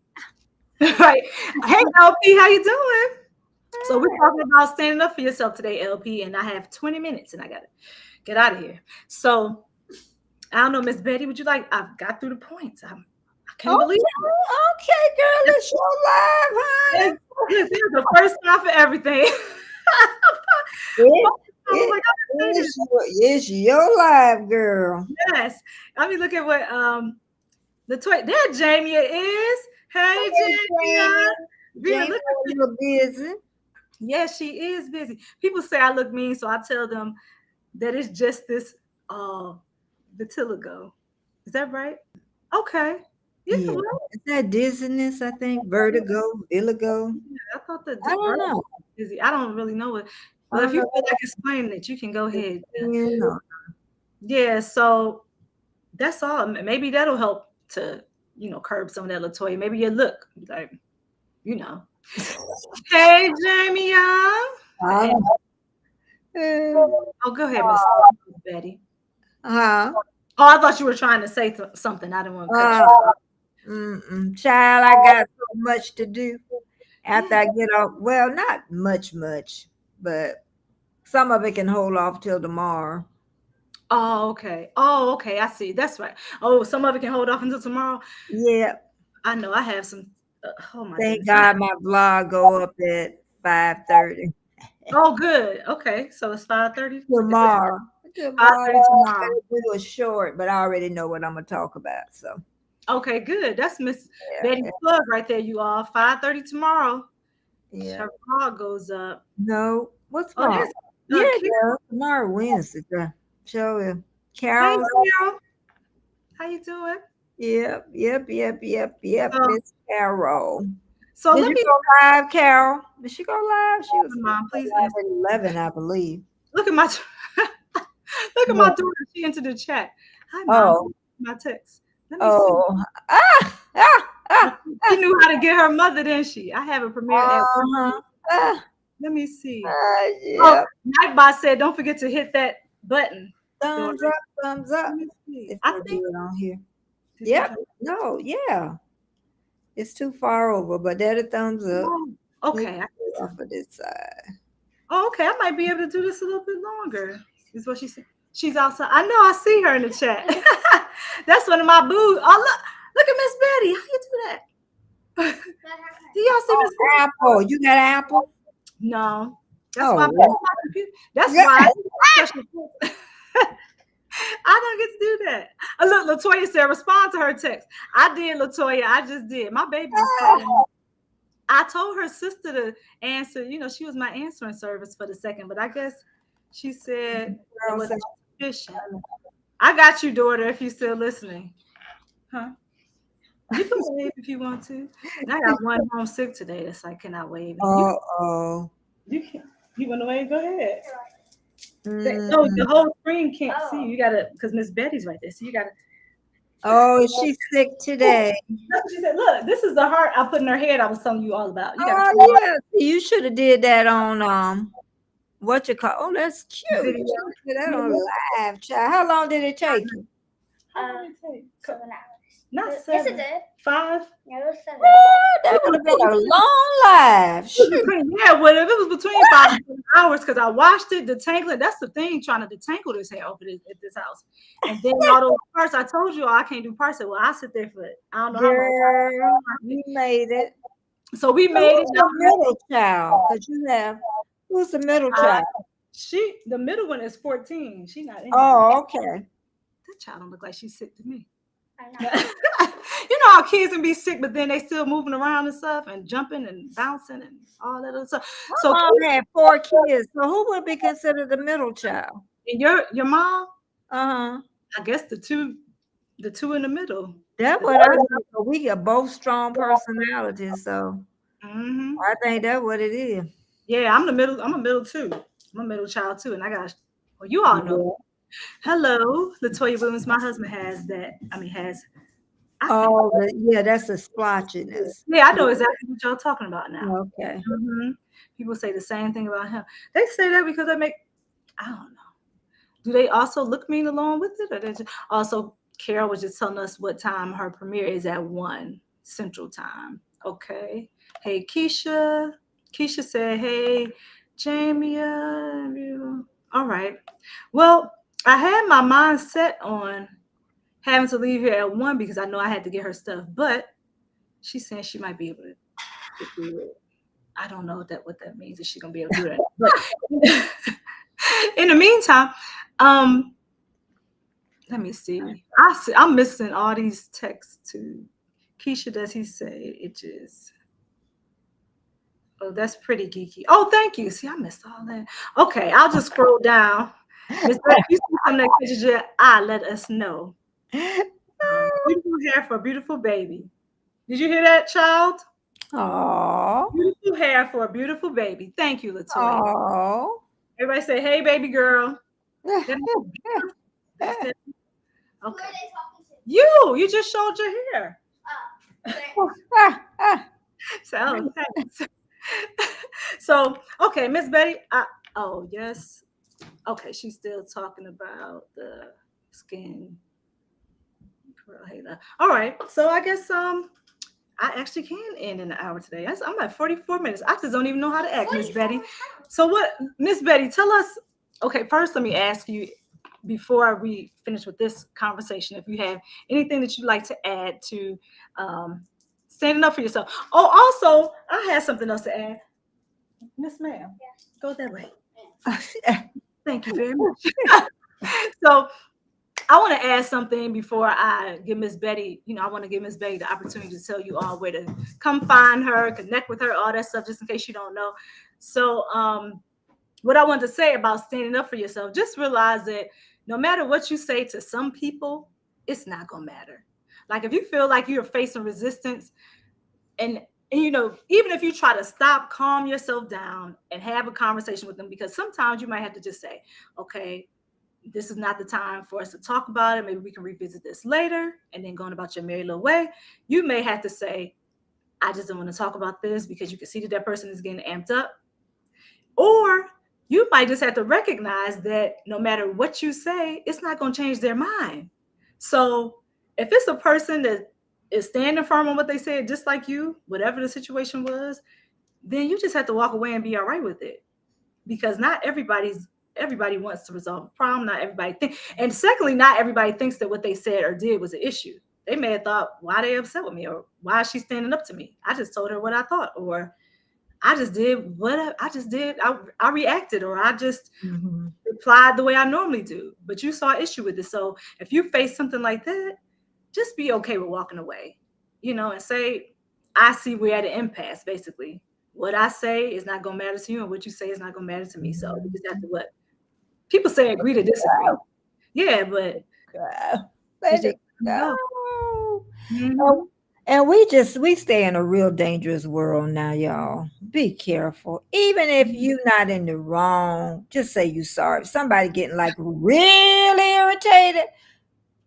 B: Right. Hey, LP, how you doing? So we're talking about standing up for yourself today, LP, and I have 20 minutes and I got to get out of here. So I don't know, Miss Betty, would you like, I've got through the points. I can't believe it.
A: Okay, girl, it's your live, honey.
B: This is the first time for everything.
A: It's your live, girl.
B: Yes. Let me look at what there Jamie is. Hey, Jamie.
A: Jamie, you're busy.
B: Yes, she is busy. People say I look mean, so I tell them that it's just this vitiligo. Is that right? Okay.
A: Yeah. Is that dizziness, I think? Vertigo, viligo?
B: Yeah, I thought that.
A: I don't know.
B: Dizzy. I don't really know it. But if you feel like explaining it, you can go ahead. Yeah, so that's all. Maybe that'll help to, curb some of that, LaToya. Maybe your look, like, Hey, Jamie, Young. Go ahead, Miss Betty.
A: Oh,
B: I thought you were trying to say something. I didn't want to cut
A: you. Child, I got so much to do after I get off. Well, not much, but some of it can hold off till tomorrow.
B: Oh, okay. I see. That's right. Oh, some of it can hold off until tomorrow.
A: Yeah.
B: I know. I have some.
A: Thank God my vlog go up at 5:30.
B: Oh, good. Okay, so it's 5:30
A: tomorrow.
B: 5:30 tomorrow.
A: It was short, but I already know what I'm gonna talk about. So.
B: Okay, good. That's Miss Betty's plug right there, you all. 5:30 tomorrow.
A: Yeah.
B: Her vlog goes up.
A: No, what's tomorrow? Tomorrow Wednesday. Show him. Carol.
B: Hey, Carol. How you doing?
A: Yep. Miss Carol.
B: So
A: Did
B: let
A: you
B: me,
A: go live, Carol? Did she go live? She was
B: Mom, please
A: live
B: answer.
A: at 11, I believe.
B: Look at my look at my
A: Yeah.
B: daughter. She into the chat. Hi, Mom.
A: Oh,
B: My text. Let me see.
A: oh. Ah, ah, ah,
B: She
A: ah.
B: knew how to get her mother, didn't she? I have a premiere at.
A: Uh-huh. Ah,
B: Let me see. Oh,
A: yeah.
B: Nightbot said, "Don't forget to hit that button." Daughter.
A: Thumbs up, thumbs
B: Let
A: up.
B: me see.
A: If
B: I
A: we'll
B: think
A: do it on here.
B: did you
A: Yep.
B: have?
A: No, yeah. It's too far over, but that a thumbs up.
B: Oh,
A: Move
B: okay.
A: it off of this side.
B: Oh, okay. I might be able to do this a little bit longer. Is what she said. She's outside. I know. I see her in the chat. That's one of my boos. Oh, look at Miss Betty. How you do that? Do y'all see
A: Oh,
B: Miss Betty?
A: Apple. You got Apple?
B: No. That's why I'm
A: Oh,
B: my computer. That's
A: yeah.
B: why I special. I don't get to do that. Look, Latoya said, respond to her text. I did, Latoya. I just did. My baby was calling me. I told her sister to answer. You know, she was my answering service for the second, but I guess she said it
A: Girl
B: wasn't
A: said,
B: sufficient. I got you, daughter, if you're still listening. Huh? You can wave if you want to. And I got one home sick today that's like, can I wave?
A: oh.
B: You can. You want to wave? Go ahead. No,
A: Mm.
B: the whole screen can't see you. You gotta, because Miss Betty's right there. So you gotta.
A: Oh, she's sick today.
B: That's what she said. Look, this is the heart I put in her head. I was telling you all about. You gotta
A: Oh yeah, you should have did that on what you call? Oh, that's cute. You
B: video.
A: should have did that on live chat. How long did it take you?
B: How long did it take?
C: 7 hours.
B: Not
C: Yes,
B: 7.
C: it did.
B: 5.
C: Yeah, it was 7.
A: That would have been a long live. Shoot.
B: Yeah, well, if it was between 5 and 7 hours, because I watched it, detangling. That's the thing, trying to detangle this hair over at this house. And then all those parts, I told you I can't do parts. Well, I sit there for I don't know how long.
A: Girl, you made it.
B: So we
A: So
B: made it.
A: who's the middle child? Because you have who's the middle child?
B: The middle one is 14. She not in here.
A: Oh, okay.
B: That child don't look like she's sick to me.
C: I know.
B: You know how kids can be sick, but then they still moving around and stuff and jumping and bouncing and all that other stuff.
A: My
B: So
A: mom had 4 kids. So who would be considered the middle child?
B: and your mom,
A: Uh-huh.
B: I guess the two in the middle.
A: That's what I think. We got both strong personalities, so
B: Mm-hmm.
A: I think that's what it is.
B: Yeah, I'm the middle. I'm a middle too. I'm a middle child too, and I got. Well, you all know. Hello, Latoya Williams. My husband has that. I mean, has.
A: Oh, yeah, that's a splotchiness.
B: Yeah, I know exactly what y'all talking about now.
A: Okay.
B: Mm-hmm. People say the same thing about him. They say that because they make. I don't know. Do they also look mean along with it, or they just, also Carol was just telling us what time her premiere is at 1 Central Time. Okay. Hey Keisha. Keisha said, "Hey Jamie." All right. Well, I had my mind set on having to leave here at 1 because I know I had to get her stuff, but she's saying she might be able to do it. I don't know what that means. Is she gonna be able to do that? But in the meantime, let me see. I'm missing all these texts too. Keisha, does he say it is? Oh, that's pretty geeky. Oh, thank you. See, I missed all that. Okay, I'll just scroll down. Miss Brett, if you see something that catches your eye, let us know. Beautiful hair for a beautiful baby. Did you hear that, child?
A: Oh.
B: Beautiful hair for a beautiful baby. Thank you, Latoya.
A: Oh.
B: Everybody say, "Hey, baby girl."
A: Oh.
B: Okay. You just showed your hair. So, thanks. So, okay, Miss Betty. Oh, yes. Okay, she's still talking about the skin. All right. So I guess I actually can end in an hour today. I'm at 44 minutes. I just don't even know how to act, Miss Betty. So what, Miss Betty, tell us. Okay, first let me ask you before we finish with this conversation, if you have anything that you'd like to add to standing up for yourself. Oh, also, I had something else to add. Miss Ma'am, go that way. Thank you very much. So I want to add something before I give Miss Betty, I want to give Miss Betty the opportunity to tell you all where to come find her, connect with her, all that stuff, just in case you don't know. So what I wanted to say about standing up for yourself, just realize that no matter what you say to some people, it's not going to matter. Like if you feel like you're facing resistance and And, even if you try to stop, calm yourself down and have a conversation with them, because sometimes you might have to just say, okay, this is not the time for us to talk about it. Maybe we can revisit this later. And then going about your merry little way, you may have to say, I just don't want to talk about this, because you can see that that person is getting amped up. Or you might just have to recognize that no matter what you say, it's not going to change their mind. So if it's a person that is standing firm on what they said, just like you, whatever the situation was, then you just have to walk away and be all right with it. Because not everybody wants to resolve a problem. Not everybody think, and secondly, not everybody thinks that what they said or did was an issue. They may have thought, why are they upset with me, or why is she standing up to me? I just told her what I thought, or I just did what I just did. I reacted, or I just replied the way I normally do. But you saw an issue with it. So if you face something like that, just be okay with walking away, and say, I see we're at an impasse, basically. What I say is not going to matter to you, and what you say is not going to matter to me. So we just have to people say, agree to disagree. Yeah, but
A: let it go.
B: Mhm.
A: And we stay in a real dangerous world now, y'all. Be careful. Even if you're not in the wrong, just say you sorry. If somebody getting like really irritated,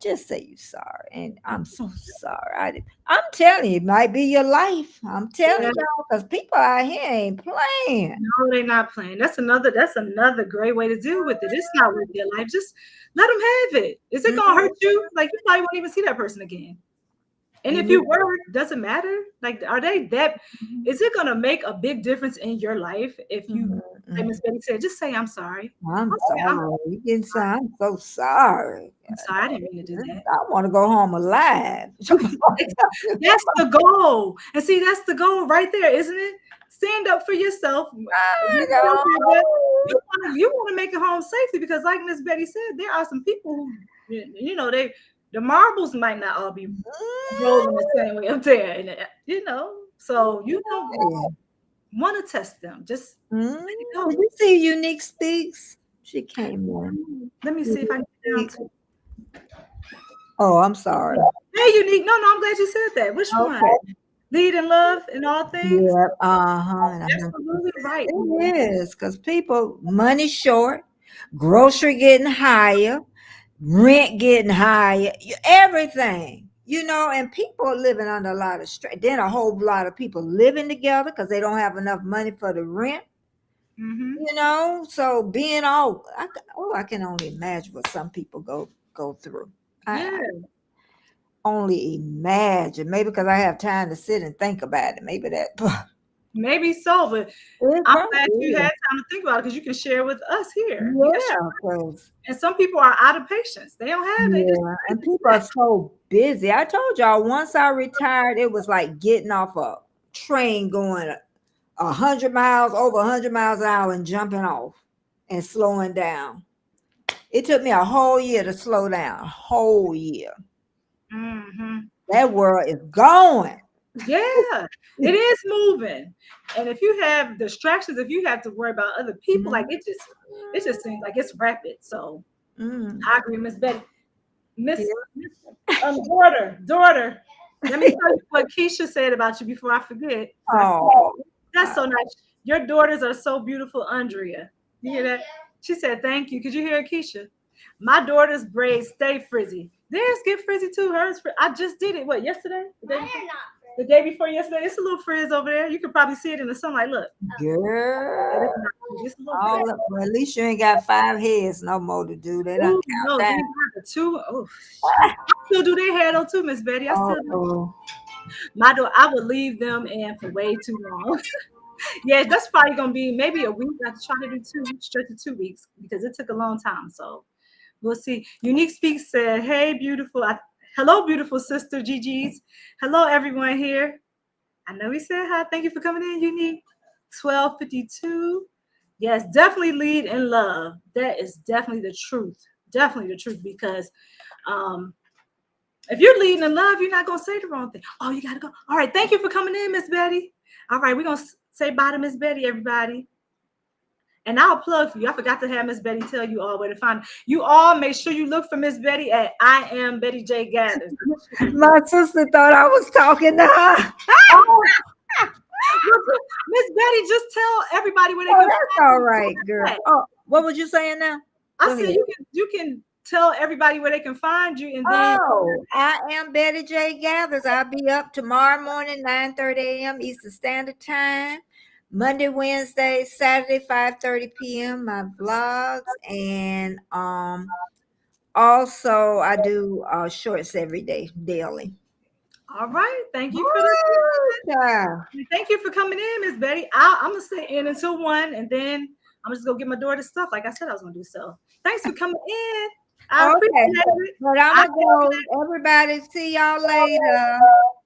A: just say you sorry. And I'm so sorry. I'm telling you, it might be your life. I'm telling y'all, because people out here ain't playing.
B: No, they're not playing. That's another great way to deal with it. It's not worth their life. Just let them have it. Is it gonna hurt you? Like, you probably won't even see that person again. And if you were, doesn't matter. Like, are they that? Is it gonna make a big difference in your life if you, like Miss Betty said, just say I'm sorry.
A: I'm sorry. I'm so sorry.
B: I'm sorry, I didn't mean to do that.
A: I want to go home alive.
B: That's the goal. And see, that's the goal right there, isn't it? Stand up for yourself. You want to make it home safely, because like Miss Betty said, there are some people who, the marbles might not all be rolling the same way up there. And, so you don't want to test them. Just let it go.
A: Did you see Unique Speaks? She came in.
B: Let me see if I can get down to.
A: Oh, I'm sorry.
B: Hey, Unique. No, I'm glad you said that. Which one? Lead in love in all things.
A: Yeah,
B: Absolutely right.
A: It is, because people, money short, grocery getting higher, rent getting higher, everything, and people are living under a lot of stress. Then a whole lot of people living together because they don't have enough money for the rent. So being I can only imagine what some people go through.
B: Yeah.
A: Only imagine. Maybe because I have time to sit and think about it. Maybe that.
B: Maybe so, but I'm glad you had time to think about it, because you can share with us here.
A: Yeah,
B: and some people are out of patience. They don't have it.
A: Yeah, and people are so busy. I told y'all, once I retired, it was like getting off a train going 100 miles, over 100 miles an hour, and jumping off and slowing down. It took me a whole year to slow down. A whole year. That world is going.
B: Yeah, it is moving. And if you have distractions, if you have to worry about other people, like it just seems like it's rapid. So I agree, Miss Betty. Daughter. Let me tell you what Keisha said about you before I forget. That's so nice. Your daughters are so beautiful, Andrea. You hear that? She said, thank you. Could you hear Keisha? My daughter's braids stay frizzy. Theirs get frizzy too. Hers, I just did it. What, yesterday? The day before yesterday. It's a little frizz over there. You can probably see it in the sunlight. Look.
A: Girl. At least you ain't got 5 heads no more to do. They don't count down.
B: Two. Oh, I still do their hair though too, Miss Betty. I still do. My daughter, I would leave them in for way too long. Yeah, that's probably gonna be maybe a week. I try to do 2 stretch of 2 weeks, because it took a long time. So we'll see. Unique Speaks said, hey, beautiful. Hello, beautiful sister GG's. Hello, everyone here. I know we said hi. Thank you for coming in, Unique. 1252. Yes, definitely lead in love. That is definitely the truth. Definitely the truth, because if you're leading in love, you're not going to say the wrong thing. Oh, you got to go. All right. Thank you for coming in, Miss Betty. All right. We're going to say bye to Miss Betty, everybody. And I'll plug for you. I forgot to have Miss Betty tell you all where to find her. You all make sure you look for Miss Betty at I Am Betty J Gathers.
A: My sister thought I was talking to her.
B: Miss Betty, just tell everybody where they
A: Oh,
B: can
A: that's
B: find
A: all
B: you.
A: right, girl. Oh, what was you saying now?
B: I
A: Go
B: said
A: ahead.
B: you can tell everybody where they can find you, and then
A: Oh, I am Betty J. Gathers. I'll be up tomorrow morning, 9:30 a.m. Eastern Standard Time. Monday, Wednesday, Saturday, 5:30 p.m. My vlogs. And also I do shorts every day, daily.
B: all right. Thank you for the
A: Woo, child.
B: thank you for coming in, Miss Betty. I'm gonna sit in until 1, and then I'm just gonna get my daughter stuff. Like I said, I was gonna do so. Thanks for coming in. I
A: Okay.
B: appreciate it.
A: But I'm
B: I,
A: going to go. Everybody, see y'all later.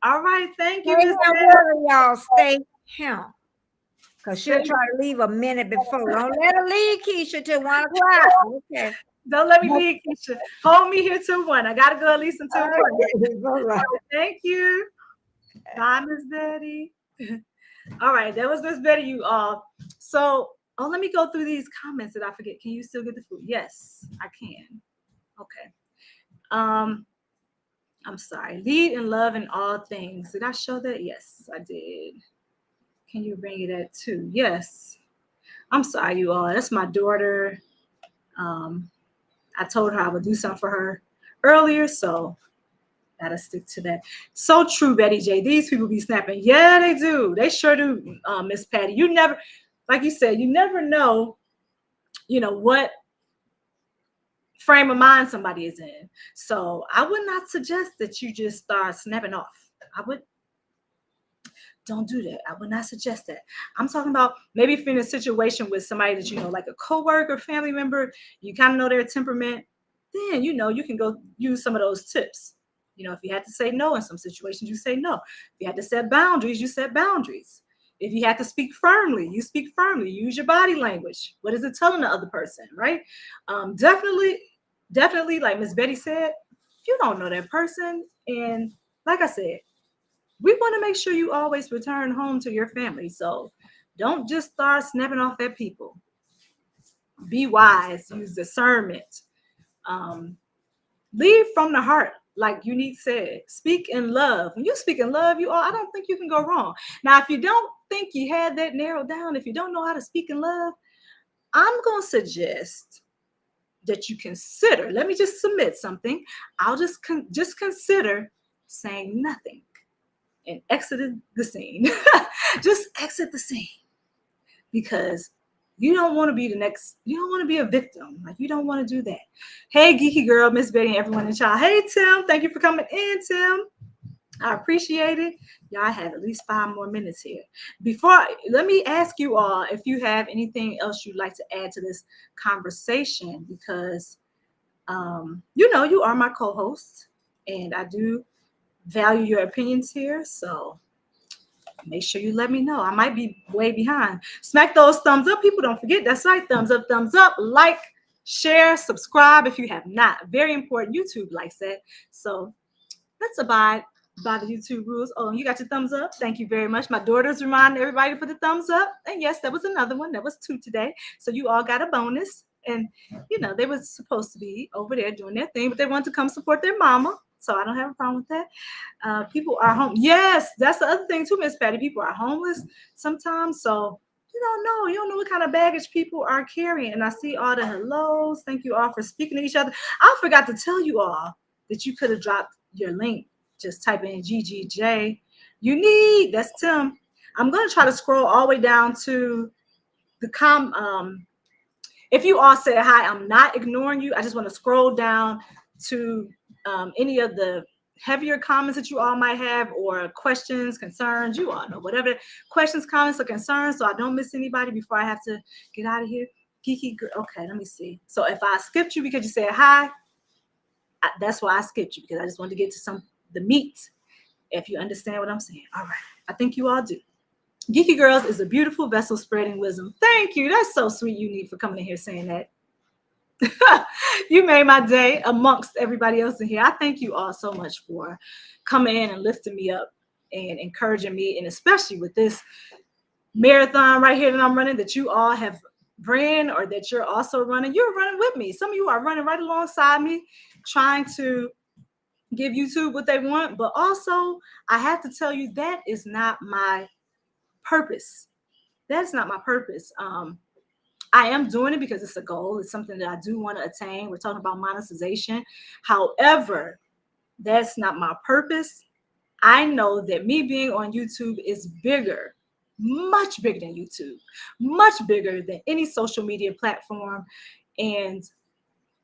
B: all right. Thank you,
A: Stay
B: Miss
A: him,
B: Betty.
A: water, y'all. Stay him. Because she'll
B: Stay-
A: try to leave a minute before. Don't let her leave, Keisha, till 1 o'clock. Okay.
B: Don't let me leave, Keisha. Hold me here till 1. I gotta go at least until 1.
A: All right.
B: Thank you. Bye, Miss Betty. All right, that was Miss Betty. You all. So, let me go through these comments that I forget. Can you still get the food? Yes, I can. Okay. I'm sorry. Lead in love in all things. Did I show that? Yes, I did. Can you bring it at 2? Yes. I'm sorry, you all. That's my daughter. I told her I would do something for her earlier, so gotta stick to that. So true, Betty J. These people be snapping. Yeah, they do. They sure do, Miss Patty. You never, like you said, you never know, what frame of mind somebody is in. So I would not suggest that you just start snapping off. I would don't do that. I would not suggest that. I'm talking about maybe if you're in a situation with somebody that you know, like a coworker, family member, you kind of know their temperament, then you can go use some of those tips. If you had to say no in some situations, you say no. If you had to set boundaries, you set boundaries. If you had to speak firmly, you speak firmly. Use your body language. What is it telling the other person, right? Definitely, like Miss Betty said, if you don't know that person, and like I said, we want to make sure you always return home to your family. So don't just start snapping off at people. Be wise, use discernment. Um, Lead from the heart, like Unique said. Speak in love. When you speak in love, I don't think you can go wrong. Now, if you don't think you had that narrowed down, if you don't know how to speak in love, I'm going to suggest that you consider, let me just submit something. I'll just consider saying nothing and exited the scene. Just exit the scene, because you don't want to be you don't want to be a victim. Like, you don't want to do that. Hey, Geeky Girl, Miss Betty, and everyone in the chat. Hey, Tim, thank you for coming in, Tim. I appreciate it. Y'all have at least 5 more minutes here. Let me ask you all if you have anything else you'd like to add to this conversation, because you are my co-host, and I do value your opinions here. So make sure you let me know. I might be way behind. Smack those thumbs up. People, don't forget. That's right. Thumbs up. Like, share, subscribe if you have not. Very important. YouTube likes that. So let's abide by the YouTube rules. Oh, you got your thumbs up. Thank you very much. My daughters remind everybody to put the thumbs up. And yes, that was another one. That was 2 today. So you all got a bonus. And, they were supposed to be over there doing their thing, but they want to come support their mama. So I don't have a problem with that. People are home. Yes, that's the other thing too, Miss Patty. People are homeless sometimes. So you don't know. You don't know what kind of baggage people are carrying. And I see all the hellos. Thank you all for speaking to each other. I forgot to tell you all that you could have dropped your link. Just type in GGJ. That's Tim. I'm going to try to scroll all the way down to the if you all said hi, I'm not ignoring you. I just want to scroll down to any of the heavier comments that you all might have, or questions, concerns. You all know whatever questions, comments, or concerns, so I don't miss anybody before I have to get out of here. Geeky girl. Okay, let me see. So if I skipped you because you said hi, that's why I skipped you, because I just wanted to get to the meat. If you understand what I'm saying. All right. I think you all do. Geeky Girls is a beautiful vessel spreading wisdom. Thank you. That's so sweet, Unique, for coming in here saying that. You made my day amongst everybody else in here. I thank you all so much for coming in and lifting me up and encouraging me, and especially with this marathon right here that I'm running, that you all have ran, or that you're also running. You're running with me. Some of you are running right alongside me, trying to give YouTube what they want. But also, I have to tell you, that is not my purpose. That's not my purpose. I am doing it because it's a goal. It's something that I do want to attain. We're talking about monetization. However, that's not my purpose. I know that me being on YouTube is bigger, much bigger than YouTube, much bigger than any social media platform. And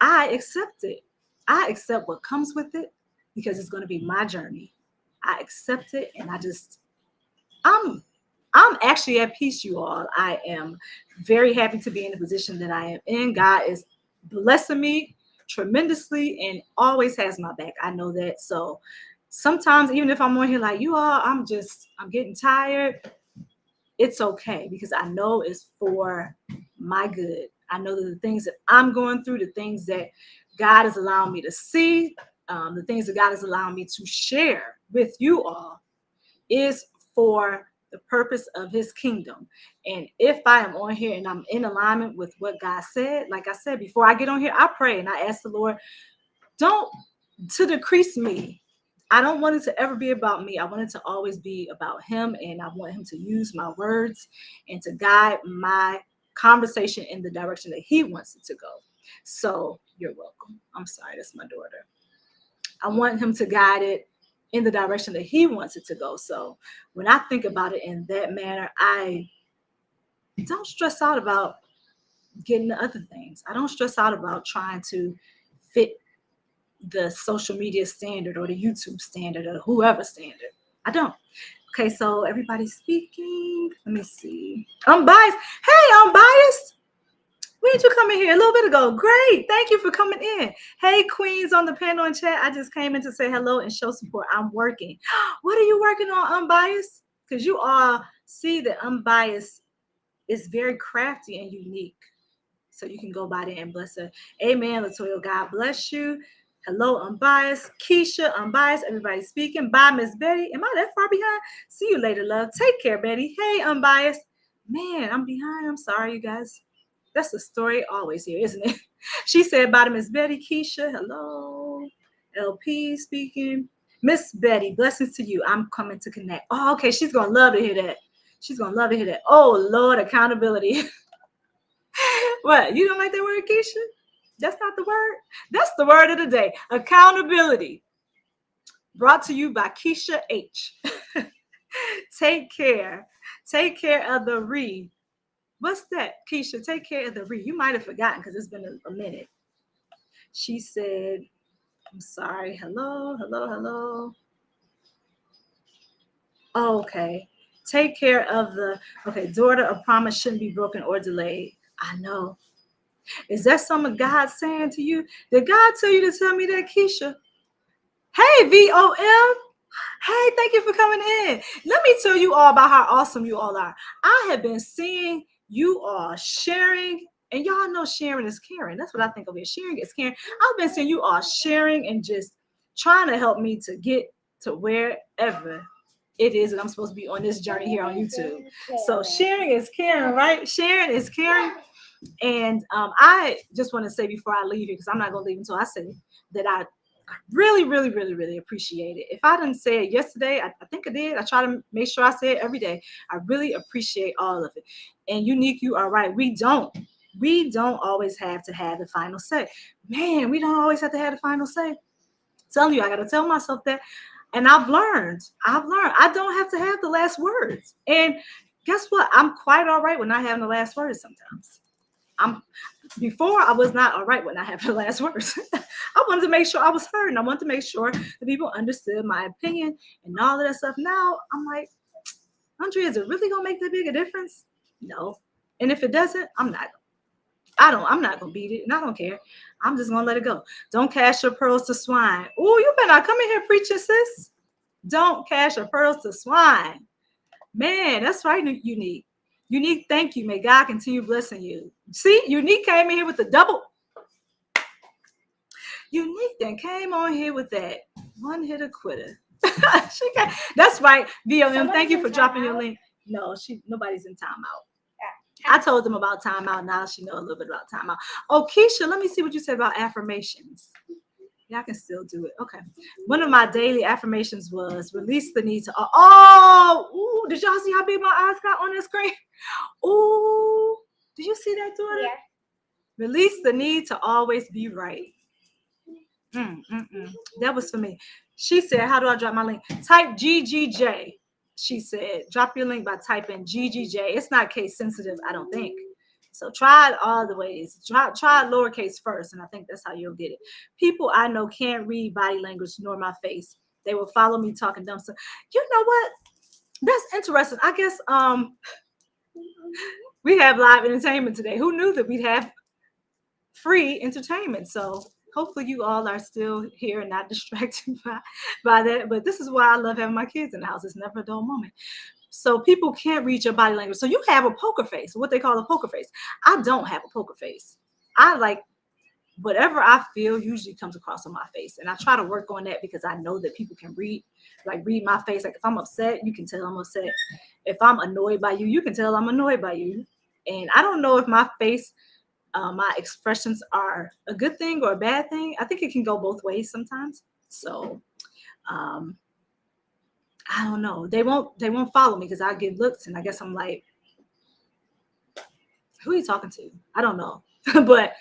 B: I accept it. I accept what comes with it because it's going to be my journey. I accept it, and I'm I'm actually at peace, you all. I am very happy to be in the position that I am in. God is blessing me tremendously and always has my back. I know that. So sometimes, even if I'm on here like you all, I'm getting tired. It's okay because I know it's for my good. I know that the things that I'm going through, the things that God is allowing me to see, the things that God is allowing me to share with you all is for the purpose of his kingdom. And if I am on here and I'm in alignment with what God said, like I said, before I get on here, I pray and I ask the Lord, don't to decrease me. I don't want it to ever be about me. I want it to always be about him. And I want him to use my words and to guide my conversation in the direction that he wants it to go. So you're welcome. I'm sorry, that's my daughter. I want him to guide it in the direction that he wants it to go. So when I think about it in that manner, I don't stress out about getting the other things. I don't stress out about trying to fit the social media standard or the YouTube standard or whoever standard. I don't. Okay, so everybody's speaking. Let me see. Unbiased. Hey, Unbiased. When did you come in here? A little bit ago. Great. Thank you for coming in. Hey, queens on the panel and chat. I just came in to say hello and show support. I'm working. What are you working on, Unbiased? Because you all see that Unbiased is very crafty and unique. So you can go by there and bless her. Amen, Latoya. God bless you. Hello, Unbiased. Keisha, Unbiased. Everybody speaking. Bye, Miss Betty. Am I that far behind? See you later, love. Take care, Betty. Hey, Unbiased. Man, I'm behind. I'm sorry, you guys. That's the story always here, isn't it? She said, bye to Miss Betty. Keisha, hello. LP speaking. Miss Betty, blessings to you. I'm coming to connect. Oh, okay. She's going to love to hear that. She's going to love to hear that. Oh, Lord, accountability. What? You don't like that word, Keisha? That's not the word. That's the word of the day. Accountability. Brought to you by Keisha H. Take care. Take care of the re. What's that, Keisha? Take care of the re. You might have forgotten because it's been a minute. She said, I'm sorry. Hello, hello, hello. Oh, okay. Take care of the, okay, daughter, a promise shouldn't be broken or delayed. I know. Is that something God saying to you? Did God tell you to tell me that, Keisha? Hey, VOM. Hey, thank you for coming in. Let me tell you all about how awesome you all are. I have been seeing you all sharing, and y'all know sharing is caring. That's what I think of it. Sharing is caring. I've been seeing you all sharing and just trying to help me to get to wherever it is that I'm supposed to be on this journey here on YouTube. So sharing is caring, right? Sharing is caring. And I just want to say before I leave here, because I'm not going to leave until I say that I really, really, really, really appreciate it. If I didn't say it yesterday, I think I did. I try to make sure I say it every day. I really appreciate all of it. And Unique, you are right. We don't always have to have the final say. Man, we don't always have to have the final say. I'm telling you, I got to tell myself that. And I've learned I don't have to have the last words. And guess what? I'm quite all right with not having the last words sometimes. Before I was not all right when I have the last words. I wanted to make sure I was heard, and I wanted to make sure that people understood my opinion and all of that stuff. Now I'm like, Andrea, is it really gonna make that big a difference? No. And if it doesn't, I'm not gonna beat it, and I don't care. I'm just gonna let it go. Don't cast your pearls to swine. Oh, you better not come in here preaching, sis. Don't cast your pearls to swine. Man, that's right, Unique. Unique, thank you. May God continue blessing you. See, Unique came in here with the double. Unique then came on here with that one hitter quitter. That's right, VOM. Thank you for dropping your link. No, nobody's in timeout. I told them about timeout. Now she know a little bit about timeout. Oh, Keisha, let me see what you said about affirmations. Yeah, I can still do it. Okay. One of my daily affirmations was release the need to. Oh, ooh, Ooh, did y'all see how big my eyes got on the screen? Ooh, did you see that, daughter?
C: Yeah.
B: Release the need to always be right. That was for me. She said, how do I drop my link? Type GGJ. She said, drop your link by typing GGJ. It's not case sensitive, I don't think. So try it all the ways. Try lowercase first, and I think that's how you'll get it. People I know can't read body language nor my face. They will follow me talking dumb stuff. You know what? That's interesting. I guess we have live entertainment today. Who knew that we'd have free entertainment? So hopefully you all are still here and not distracted by that. But this is why I love having my kids in the house. It's never a dull moment. So people can't read your body language. So you have a poker face, what they call a poker face. I don't have a poker face. I like whatever I feel usually comes across on my face. And I try to work on that because I know that people can read my face. Like if I'm upset, you can tell I'm upset. If I'm annoyed by you, you can tell I'm annoyed by you. And I don't know if my face, my expressions are a good thing or a bad thing. I think it can go both ways sometimes. So I don't know. They won't follow me because I give looks, and I guess I'm like, who are you talking to? I don't know. But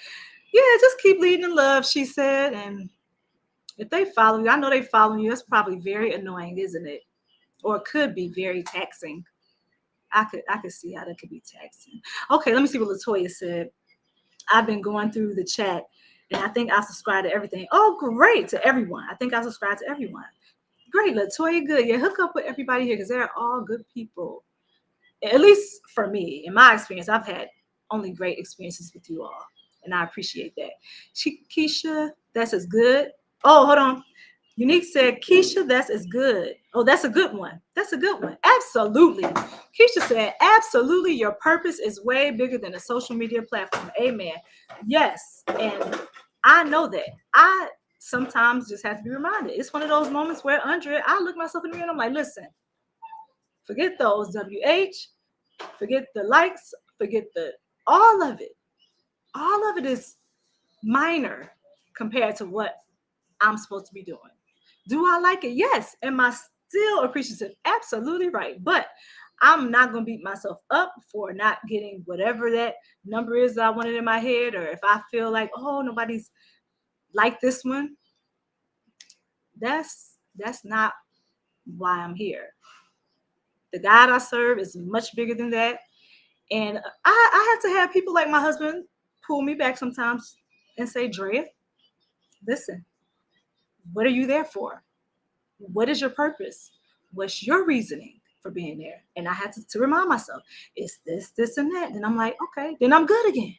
B: yeah, just keep leading in love, she said. And if they follow you, I know they follow you. That's probably very annoying, isn't it? Or it could be very taxing. I could see how that could be taxing. Okay, let me see what Latoya said. I've been going through the chat, and I think I subscribe to everything. Oh, great, to everyone. I think I subscribe to everyone. Great, Latoya, good. Yeah, hook up with everybody here because they're all good people. At least for me, in my experience, I've had only great experiences with you all, and I appreciate that. Keisha, that's as good. Oh, hold on. Unique said, Keisha, that's as good. Oh, that's a good one. That's a good one. Absolutely. Keisha said, absolutely, your purpose is way bigger than a social media platform. Amen. Yes, and I know that. I sometimes just have to be reminded. It's one of those moments where, Andrea, I look myself in the mirror and I'm like, listen, forget those WH, forget the likes, forget all of it. All of it is minor compared to what I'm supposed to be doing. Do I like it? Yes. Am I still appreciative? Absolutely right. But I'm not going to beat myself up for not getting whatever that number is that I wanted in my head, or if I feel like, oh, nobody's like this one. That's not why I'm here. The God I serve is much bigger than that. And I have to have people like my husband pull me back sometimes and say, Drea, listen, what are you there for? What is your purpose? What's your reasoning for being there? And I had to remind myself, it's this, and that. And I'm like, okay, then I'm good again.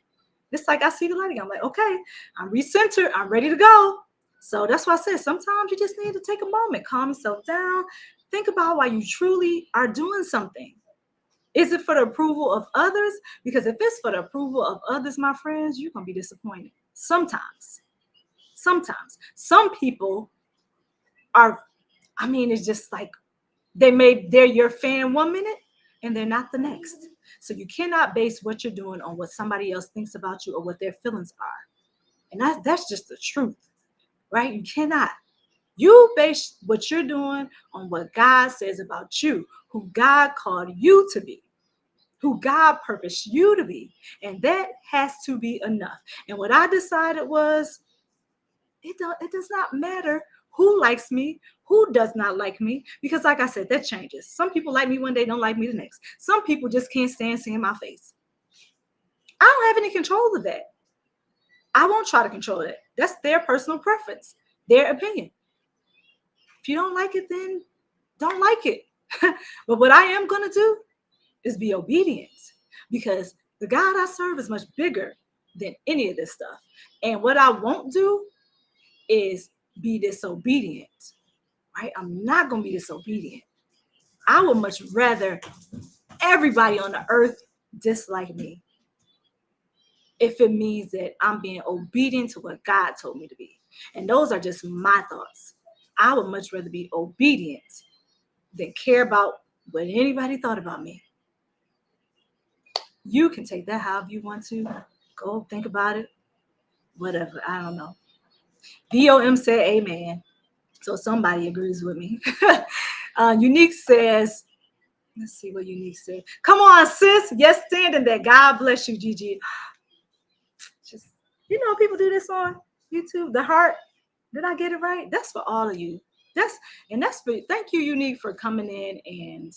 B: It's like I see the light again. I'm like, okay, I'm recentered. I'm ready to go. So that's why I said sometimes you just need to take a moment, calm yourself down, think about why you truly are doing something. Is it for the approval of others? Because if it's for the approval of others, my friends, you're going to be disappointed. Sometimes. Some people are, it's just like they're your fan 1 minute and they're not the next. So you cannot base what you're doing on what somebody else thinks about you or what their feelings are. And that's just the truth, right? You cannot. You base what you're doing on what God says about you, who God called you to be, who God purposed you to be. And that has to be enough. And what I decided was, it does not matter who likes me, who does not like me, because like I said, that changes. Some people like me one day, don't like me the next. Some people just can't stand seeing my face. I don't have any control of that. I won't try to control that. That's their personal preference, their opinion. If you don't like it, then don't like it. But what I am going to do is be obedient, because the God I serve is much bigger than any of this stuff. And what I won't do is be disobedient, right? I'm not going to be disobedient. I would much rather everybody on the earth dislike me if it means that I'm being obedient to what God told me to be. And those are just my thoughts. I would much rather be obedient than care about what anybody thought about me. You can take that however you want to. Go think about it. Whatever. I don't know. VOM said amen. So somebody agrees with me. Unique says, Let's see what Unique said. Come on, sis. Yes, standing there. God bless you, Gigi. Just, people do this on YouTube. The heart. Did I get it right? That's for all of you. That's for, thank you, Unique, for coming in and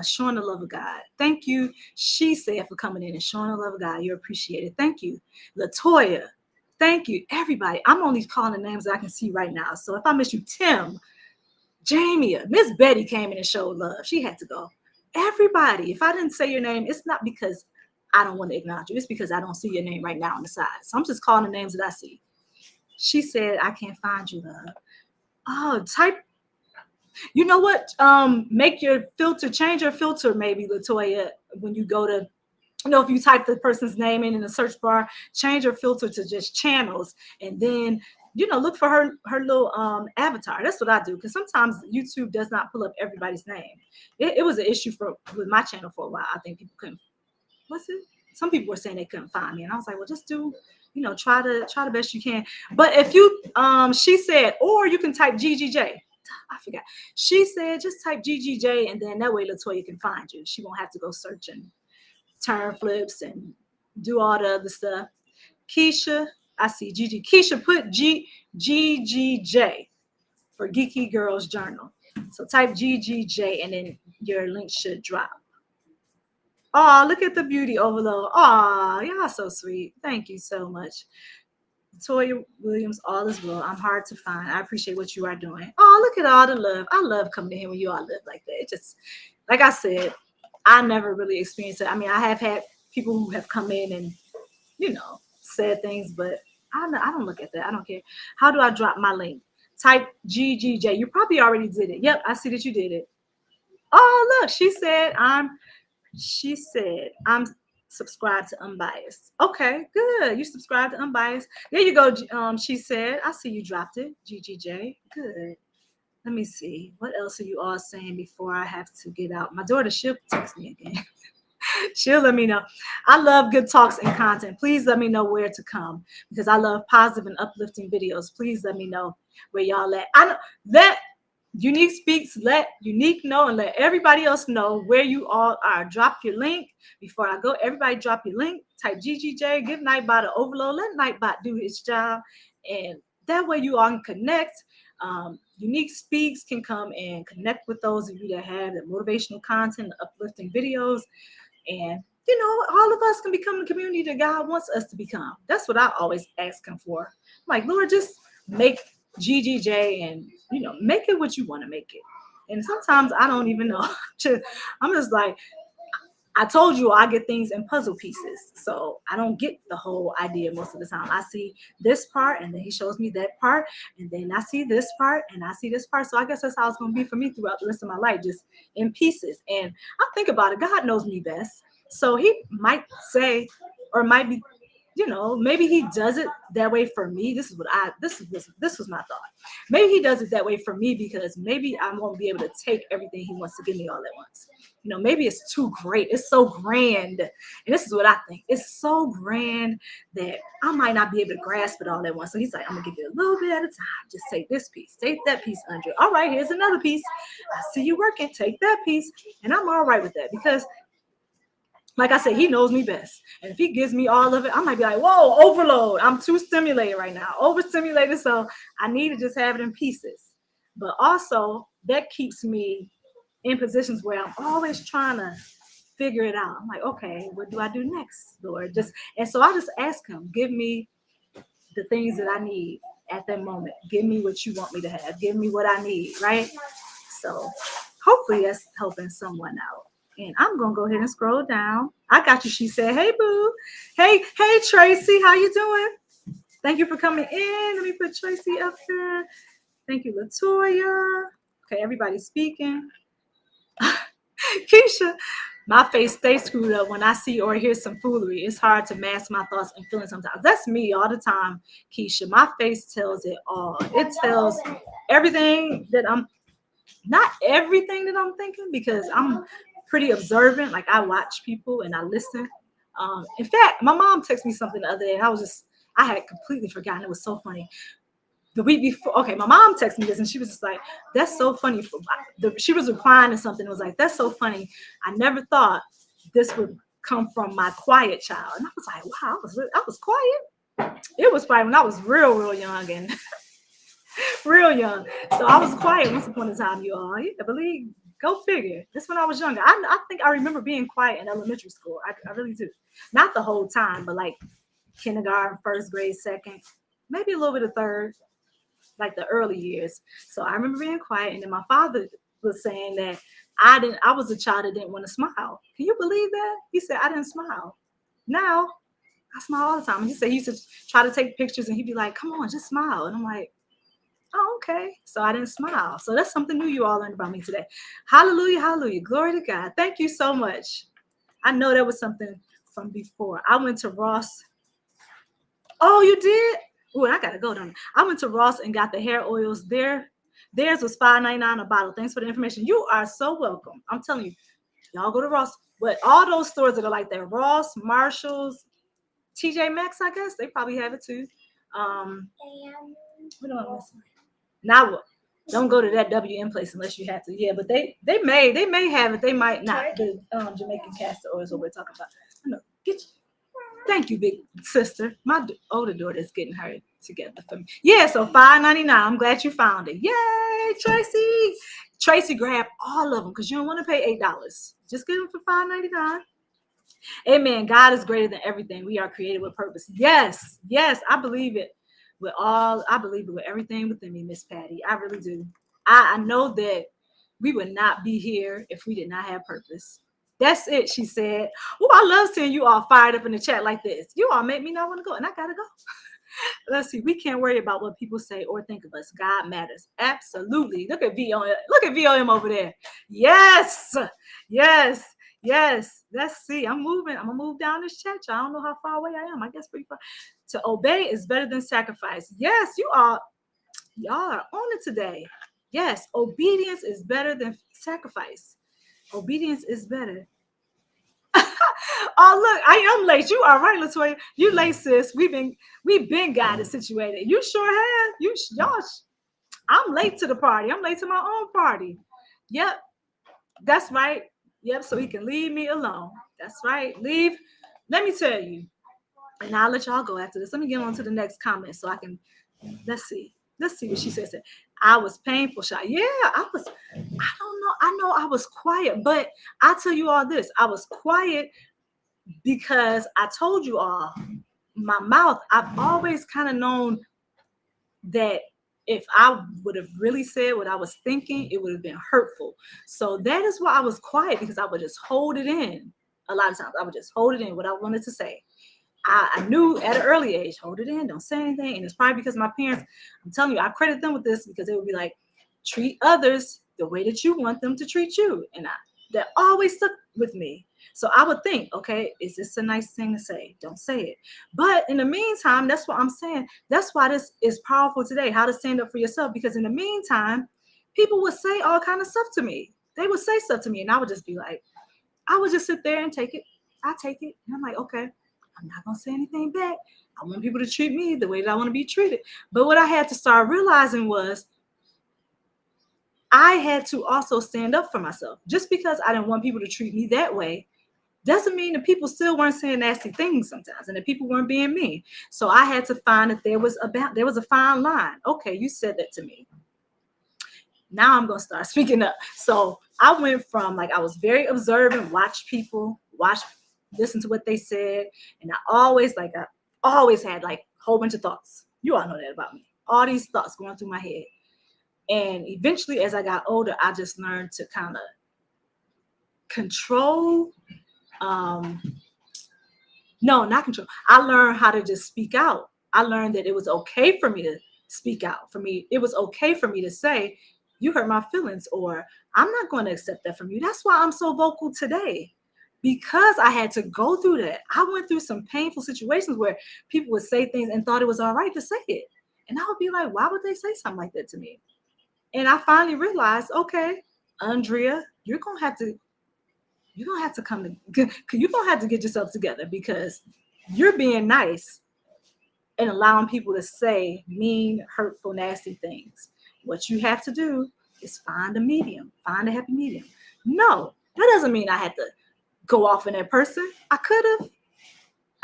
B: showing the love of God. Thank you, she said, for coming in and showing the love of God. You're appreciated. Thank you, Latoya. Thank you, everybody. I'm only calling the names that I can see right now. So if I miss you, Tim, Jamie, Miss Betty came in and showed love. She had to go. Everybody, if I didn't say your name, it's not because I don't want to acknowledge you. It's because I don't see your name right now on the side. So I'm just calling the names that I see. She said, I can't find you, love. Oh, type. You know what? Make your filter, change your filter, maybe, Latoya, when you go to, if you type the person's name in the search bar, change your filter to just channels, and then, look for her little avatar. That's what I do, because sometimes YouTube does not pull up everybody's name. It was an issue with my channel for a while. I think people couldn't. What's it? Some people were saying they couldn't find me, and I was like, well, just do, try the best you can. But if you, she said, or you can type GGJ. I forgot. She said, just type GGJ, and then that way Latoya can find you. She won't have to go searching turn flips and do all the other stuff. Keisha, I see Gigi. Keisha, put GGJ for Geeky Girls Journal. So type GGJ, and then your link should drop. Oh, look at the beauty overload. Oh, y'all so sweet. Thank you so much. Toya Williams, all is well. I'm hard to find. I appreciate what you are doing. Oh, look at all the love. I love coming in here when you all live like that. It just, like I said, I never really experienced it. I mean, I have had people who have come in and, said things, but I don't look at that. I don't care. How do I drop my link? Type GGJ. You probably already did it. Yep, I see that you did it. Oh, look, she said I'm subscribed to Unbiased. Okay, good. You subscribed to Unbiased. There you go. She said, I see you dropped it. GGJ. Good. Let me see. What else are you all saying before I have to get out? My daughter, she'll text me again. She'll let me know. I love good talks and content. Please let me know where to come, because I love positive and uplifting videos. Please let me know where y'all at. I know that Unique Speaks, let Unique know and let everybody else know where you all are. Drop your link before I go. Everybody drop your link. Type GGJ, give Nightbot an overload. Let Nightbot do his job. And that way you all can connect. Unique Speaks can come and connect with those of you that have the motivational content, the uplifting videos. And, all of us can become the community that God wants us to become. That's what I always ask him for. I'm like, Lord, just make GGJ and, make it what you want to make it. And sometimes I don't even know. I'm just like, I told you I get things in puzzle pieces. So I don't get the whole idea most of the time. I see this part, and then he shows me that part, and then I see this part, and I see this part. So I guess that's how it's going to be for me throughout the rest of my life, just in pieces. And I think about it. God knows me best. So he might say, or might be, maybe he does it that way for me. This was my thought. Maybe he does it that way for me because maybe I won't be able to take everything he wants to give me all at once. Maybe it's too great. It's so grand. And this is what I think. It's so grand that I might not be able to grasp it all at once. So he's like, I'm going to give you a little bit at a time. Just take this piece. Take that piece, Andre. All right, here's another piece. I see you working. Take that piece. And I'm all right with that because, like I said, he knows me best. And if he gives me all of it, I might be like, whoa, overload. I'm too stimulated right now. Overstimulated. So I need to just have it in pieces. But also, that keeps me in positions where I'm always trying to figure it out. I'm like, okay, what do I do next, Lord? And so I just ask him, give me the things that I need at that moment. Give me what you want me to have. Give me what I need, right? So hopefully that's helping someone out. And I'm going to go ahead and scroll down. I got you. She said, hey, boo. Hey, Tracy. How you doing? Thank you for coming in. Let me put Tracy up there. Thank you, Latoya. Okay, everybody's speaking. Keisha, my face stays screwed up when I see or hear some foolery. It's hard to mask my thoughts and feelings sometimes. That's me all the time, Keisha. My face tells it all. It tells everything that not everything that I'm thinking, because I'm pretty observant. Like, I watch people and I listen. In fact, my mom texted me something the other day, and I had completely forgotten. It was so funny. the week before, okay, my mom texted me this and she was just like, that's so funny. She was replying to something. It was like, that's so funny. I never thought this would come from my quiet child. And I was like, wow, I was quiet. It was probably when I was real young and real young. So I was quiet once upon a time, you all. Yeah, believe, go figure. This when I was younger. I think I remember being quiet in elementary school. I really do. Not the whole time, but like kindergarten, first grade, second, maybe a little bit of third, like the early years. So I remember being quiet. And then my father was saying that I was a child that didn't want to smile. Can you believe that? He said I didn't smile. Now I smile all the time. And he said he used to try to take pictures and he'd be like, come on, just smile. And I'm like, oh, okay. So I didn't smile. So that's something new you all learned about me today. Hallelujah, hallelujah. Glory to God. Thank you so much. I know that was something from before. I went to Ross. Oh, you did? Oh, I gotta go down. I went to Ross and got the hair oils there. Theirs was $5.99 a bottle. Thanks for the information. You are so welcome. I'm telling you, y'all go to Ross. But all those stores that are like that, Ross, Marshalls, TJ Maxx, I guess they probably have it too. What am I missing? Now what? Don't go to that WM place unless you have to. Yeah, but they may have it. They might not. The Jamaican castor oil is what we're talking about. I know. Get you. Thank you, big sister. My older daughter is getting her together for me. Yeah, so $5.99. I'm glad you found it. Yay, Tracy. Tracy, grab all of them because you don't want to pay $8. Just get them for $5.99. Amen. God is greater than everything. We are created with purpose. Yes, I believe it I believe it with everything within me, Miss Patty. I really do. I know that we would not be here if we did not have purpose. That's it, she said. Oh, I love seeing you all fired up in the chat like this. You all make me not want to go, and I gotta go. Let's see. We can't worry about what people say or think of us. God matters. Absolutely. Look at VOM. Look at VOM over there. Yes. Let's see. I'm moving. I'm gonna move down this chat. I don't know how far away I am. I guess pretty far. To obey is better than sacrifice. Yes, y'all are on it today. Yes, obedience is better than sacrifice. Obedience is better. Oh, look, I am late. You are right, Latoya. You late, sis. We've been got it situated. You sure have. Y'all. I'm late to the party. I'm late to my own party. Yep, that's right. Yep, so he can leave me alone. That's right. Leave. Let me tell you, and I'll let y'all go after this. Let me get on to the next comment so I can. Let's see what she says. I was painful, shy. Yeah, I was. I don't know. I know I was quiet, but I tell you all this. I was quiet because I told you all, my mouth, I've always kind of known that if I would have really said what I was thinking, it would have been hurtful. So that is why I was quiet, because I would just hold it in. A lot of times I would just hold it in what I wanted to say. I knew at an early age, hold it in, don't say anything. And it's probably because my parents, I'm telling you, I credit them with this, because they would be like, treat others the way that you want them to treat you. And that always stuck with me. So I would think, okay, is this a nice thing to say? Don't say it. But in the meantime, that's what I'm saying. That's why this is powerful today, how to stand up for yourself. Because in the meantime, people would say all kind of stuff to me. They would say stuff to me, and I would just be like, I would just sit there and take it. I take it. And I'm like, okay, I'm not going to say anything back. I want people to treat me the way that I want to be treated. But what I had to start realizing was I had to also stand up for myself. Just because I didn't want people to treat me that way doesn't mean that people still weren't saying nasty things sometimes, and that people weren't being mean. So I had to find that there was a fine line. Okay, you said that to me. Now I'm going to start speaking up. So I went from, like, I was very observant, watch people, listen to what they said. And I always had like a whole bunch of thoughts. You all know that about me. All these thoughts going through my head. And eventually, as I got older, I just learned to kind of control. No, not control. I learned how to just speak out. I learned that it was okay for me to speak out. For me, it was okay for me to say, you hurt my feelings, or I'm not going to accept that from you. That's why I'm so vocal today, because I had to go through that. I went through some painful situations where people would say things and thought it was all right to say it. And I would be like, why would they say something like that to me? And I finally realized, okay, Andrea, you're going to have to get yourself together, because you're being nice and allowing people to say mean, hurtful, nasty things. What you have to do is find a medium, find a happy medium. No, that doesn't mean I had to go off on that person. I could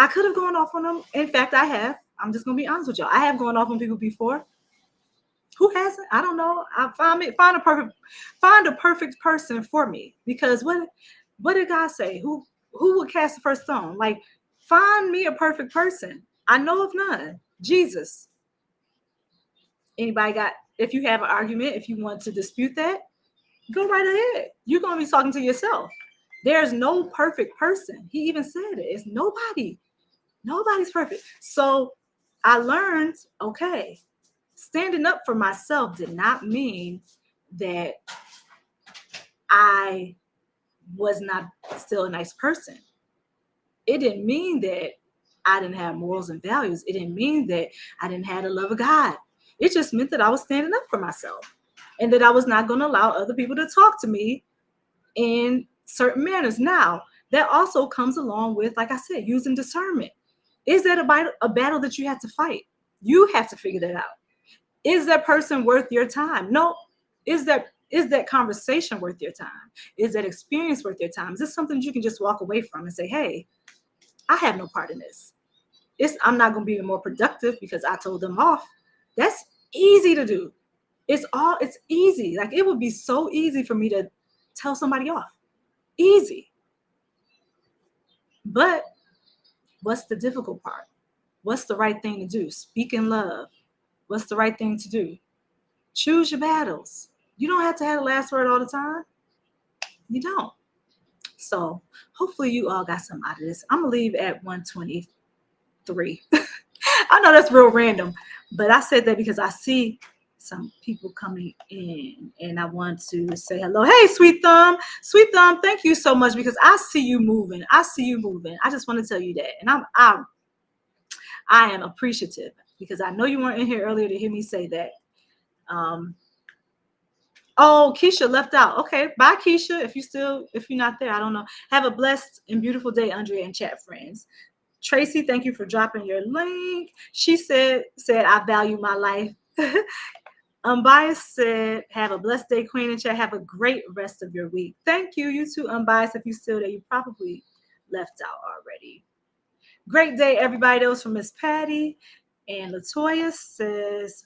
B: have gone off on them. In fact, I have. I'm just gonna be honest with y'all. I have gone off on people before. Who hasn't? I don't know. I find a perfect person for me. Because what did God say? Who would cast the first stone? Like, find me a perfect person. I know of none. Jesus. Anybody got, if you have an argument, if you want to dispute that, go right ahead. You're gonna be talking to yourself. There's no perfect person. He even said it. It's nobody. Nobody's perfect. So I learned, okay, standing up for myself did not mean that I was not still a nice person. It didn't mean that I didn't have morals and values. It didn't mean that I didn't have the love of God. It just meant that I was standing up for myself and that I was not going to allow other people to talk to me in certain manners. Now, that also comes along with, like I said, using discernment. Is that a battle that you have to fight? You have to figure that out. Is that person worth your time? No. Is that conversation worth your time? Is that experience worth your time? Is this something you can just walk away from and say, hey, I have no part in this. I'm not going to be more productive because I told them off. That's easy to do. It's easy. Like, it would be so easy for me to tell somebody off. Easy. But what's the difficult part? What's the right thing to do? Speak in love. What's the right thing to do? Choose your battles. You don't have to have the last word all the time. You don't. So hopefully you all got some out of this. I'm going to leave at 123. I know that's real random, but I said that because I see some people coming in and I want to say hello. Hey, Sweet Thumb. Sweet Thumb, thank you so much because I see you moving. I just want to tell you that. And I am appreciative because I know you weren't in here earlier to hear me say that. Oh, Keisha left out. Okay, bye, Keisha. If you're not there, I don't know. Have a blessed and beautiful day, Andrea and chat friends. Tracy, thank you for dropping your link. She said I value my life. Unbiased said, have a blessed day, Queen and chat. Have a great rest of your week. Thank you. You too, Unbiased. If you're still there, you probably left out already. Great day, everybody. That was from Miss Patty. And Latoya says,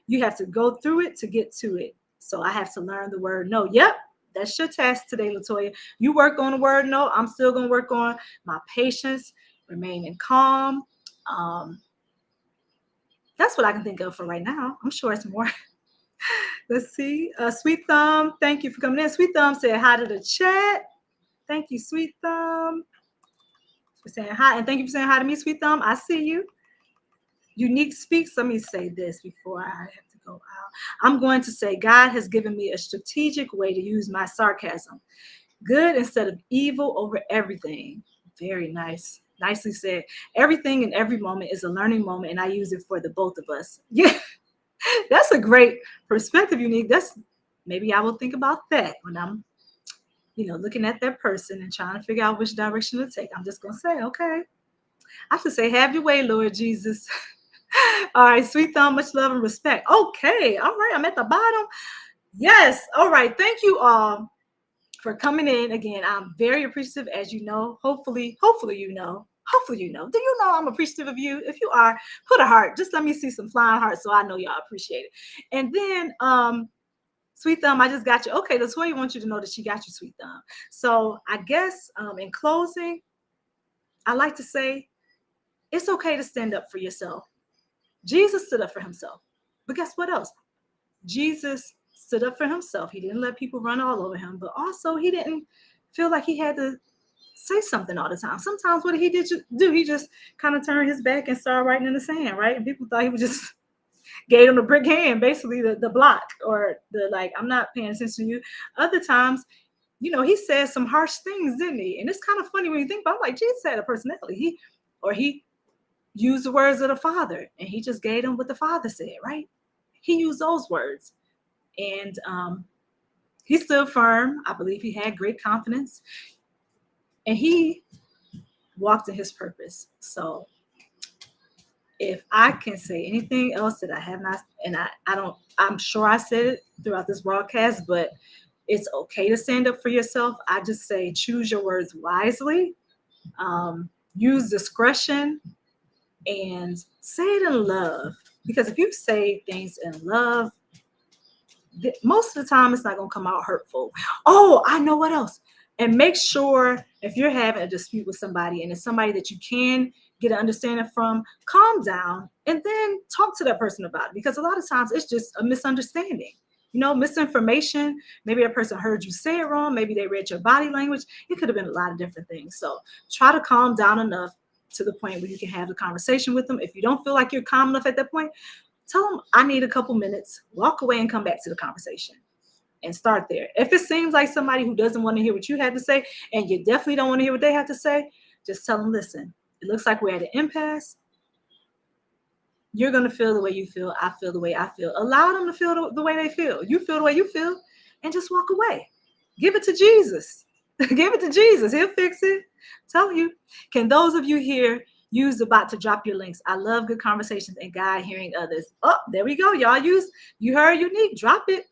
B: you have to go through it to get to it. So I have to learn the word no. Yep, that's your task today, Latoya. You work on the word no. I'm still going to work on my patience, remaining calm. That's what I can think of for right now. I'm sure it's more. Let's see. Sweet Thumb, thank you for coming in. Sweet Thumb said hi to the chat. Thank you, Sweet Thumb, for saying hi. And thank you for saying hi to me, Sweet Thumb. I see you. Unique Speaks. Let me say this before I have to go out. I'm going to say God has given me a strategic way to use my sarcasm. Good instead of evil over everything. Very nice. Nicely said. Everything in every moment is a learning moment, and I use it for the both of us. Yeah, that's a great perspective, Unique. Maybe I will think about that when I'm, looking at that person and trying to figure out which direction to take. I'm just going to say, okay. I should say, have your way, Lord Jesus. All right, Sweet Thumb, much love and respect. Okay, all right, I'm at the bottom. Yes, all right. Thank you all for coming in. Again, I'm very appreciative, as you know. Hopefully you know. Do you know I'm appreciative of you? If you are, put a heart. Just let me see some flying hearts so I know y'all appreciate it. And then, Sweet Thumb, I just got you. Okay, Latoya wants you to know that she got you, Sweet Thumb. So I guess in closing, I like to say it's okay to stand up for yourself. Jesus stood up for himself. But guess what else? Jesus stood up for himself. He didn't let people run all over him, but also he didn't feel like he had to say something all the time. Sometimes what he did do, he just kind of turned his back and started writing in the sand, right? And people thought he was just gave him the brick hand, basically the block, or the like, I'm not paying attention to you. Other times, he said some harsh things, didn't he? And it's kind of funny when you think about it. Like, Jesus had a personality. He used the words of the Father, and he just gave them what the Father said, right? He used those words. And he stood firm. I believe he had great confidence. And he walked in his purpose. So if I can say anything else that I have not, and I'm sure I said it throughout this broadcast, but it's okay to stand up for yourself. I just say choose your words wisely, use discretion, and say it in love. Because if you say things in love, most of the time it's not going to come out hurtful. Oh, I know what else. And make sure if you're having a dispute with somebody and it's somebody that you can get an understanding from, calm down and then talk to that person about it. Because a lot of times it's just a misunderstanding. Misinformation. Maybe a person heard you say it wrong. Maybe they read your body language. It could have been a lot of different things. So try to calm down enough to the point where you can have the conversation with them. If you don't feel like you're calm enough at that point, tell them I need a couple minutes, walk away and come back to the conversation and start there. If it seems like somebody who doesn't want to hear what you have to say and you definitely don't want to hear what they have to say, just tell them, listen, it looks like we're at an impasse. You're going to feel the way you feel. I feel the way I feel. Allow them to feel the way they feel. You feel the way you feel and just walk away. Give it to Jesus. Give it to Jesus. He'll fix it. Tell you. Can those of you here use the bot to drop your links? I love good conversations and guide hearing others. Oh, there we go. Y'all you heard Unique. Drop it.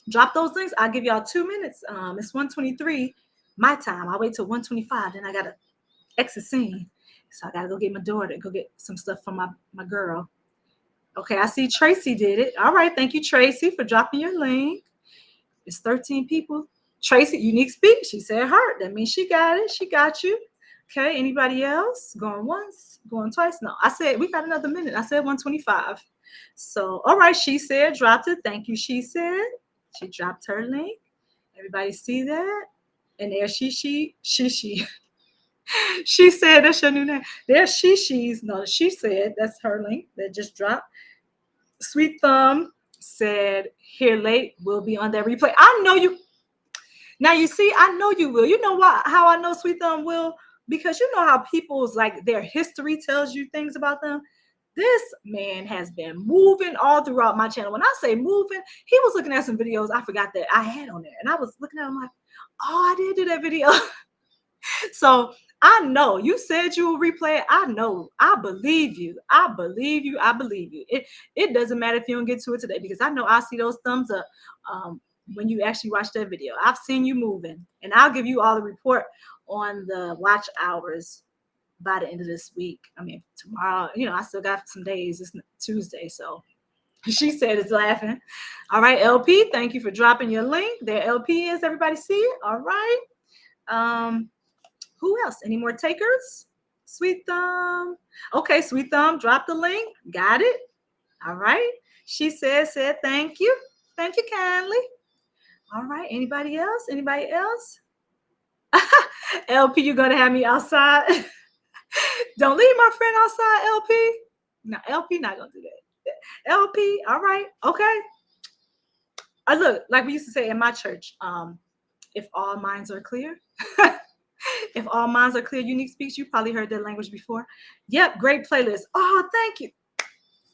B: Drop those links. I'll give y'all 2 minutes. It's 1:23 my time. I'll wait till 1:25. Then I got to exit scene. So I got to go get my daughter, go get some stuff from my girl. Okay, I see Tracy did it. All right, thank you, Tracy, for dropping your link. It's 13 people. Tracy, Unique Speak. She said heart. That means she got it. She got you. Okay, anybody else? Going once, going twice? No, I said we got another minute. I said 1:25. So, all right, she said dropped it. Thank you, she said. She dropped her link. Everybody see that? And there she. She said, that's your new name. There's she's. No, she said, that's her link that just dropped. Sweet Thumb said, here late, will be on that replay. I know you. Now you see, I know you will. You know why? How I know Sweet Thumb will? Because you know how people's like their history tells you things about them. This man has been moving all throughout my channel. When I say moving, he was looking at some videos I forgot that I had on there. And I was looking at him like, oh, I did do that video. So I know you said you will replay it. I know. I believe you. I believe you. I believe you. It doesn't matter if you don't get to it today because I know I'll see those thumbs up when you actually watch that video. I've seen you moving, and I'll give you all the report on the watch hours by the end of this week. I mean, tomorrow, I still got some days. It's Tuesday, so she said it's laughing. All right, LP, thank you for dropping your link. There LP is. Everybody see it? All right. Who else? Any more takers? Sweet Thumb. Okay, Sweet Thumb, drop the link. Got it. All right. She said thank you. Thank you kindly. All right. Anybody else? Anybody else? LP, you're going to have me outside. Don't leave my friend outside, LP. No, LP not going to do that. LP, all right. Okay. Look, like we used to say in my church, if all minds are clear. If all minds are clear, Unique Speaks. You probably heard that language before. Yep, great playlist. Oh, thank you.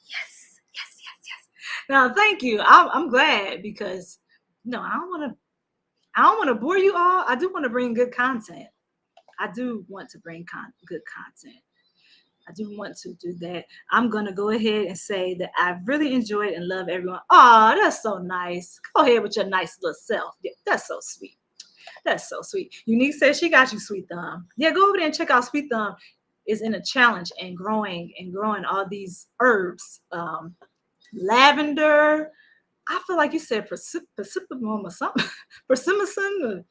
B: Yes. Now, thank you. I'm glad because I don't want to bore you all. I do want to bring good content. I do want to bring good content. I do want to do that. I'm going to go ahead and say that I really enjoyed and love everyone. Oh, that's so nice. Go ahead with your nice little self. Yeah, that's so sweet. That's so sweet. Unique says she got you, Sweet Thumb. Yeah, go over there and check out Sweet Thumb is in a challenge and growing all these herbs. Lavender. I feel like you said persimmon or something. Persimmon.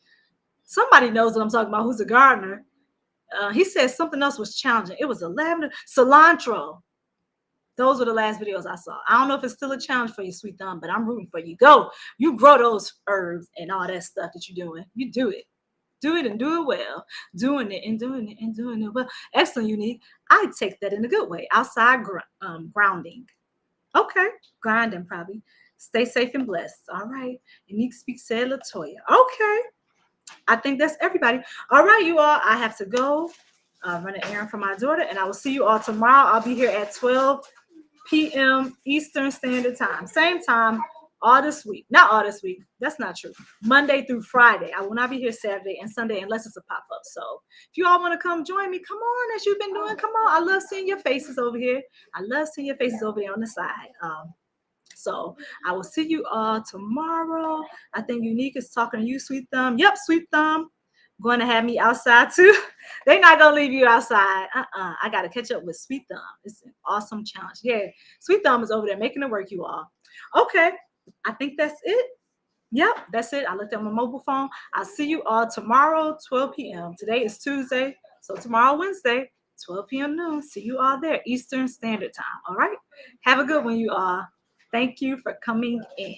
B: Somebody knows what I'm talking about who's a gardener. He said something else was challenging. It was a lavender. Cilantro. Those were the last videos I saw. I don't know if it's still a challenge for you, Sweet Thumb, but I'm rooting for you. Go. You grow those herbs and all that stuff that you're doing. You do it. Do it and do it well. Doing it and doing it and doing it well. Excellent, Unique. I take that in a good way. Outside grounding. Okay. Grinding probably. Stay safe and blessed. All right. Unique Speaks said LaToya. Okay. I think that's everybody. All right, you all. I have to go run an errand for my daughter, and I will see you all tomorrow. I'll be here at 12 p.m. Eastern Standard Time. Same time all this week. Not all this week. That's not true. Monday through Friday. I will not be here Saturday and Sunday unless it's a pop-up. So if you all want to come join me, come on, as you've been doing. Come on. I love seeing your faces over here. I love seeing your faces over there on the side. So I will see you all tomorrow. I think Unique is talking to you, Sweet Thumb. Yep, Sweet Thumb. Going to have me outside too. They're not going to leave you outside. I got to catch up with Sweet Thumb. It's an awesome challenge. Yeah, Sweet Thumb is over there making it work, you all. Okay, I think that's it. Yep, that's it. I looked at my mobile phone. I'll see you all tomorrow, 12 p.m. Today is Tuesday. So tomorrow, Wednesday, 12 p.m. noon. See you all there, Eastern Standard Time. All right. Have a good one, you all. Thank you for coming in.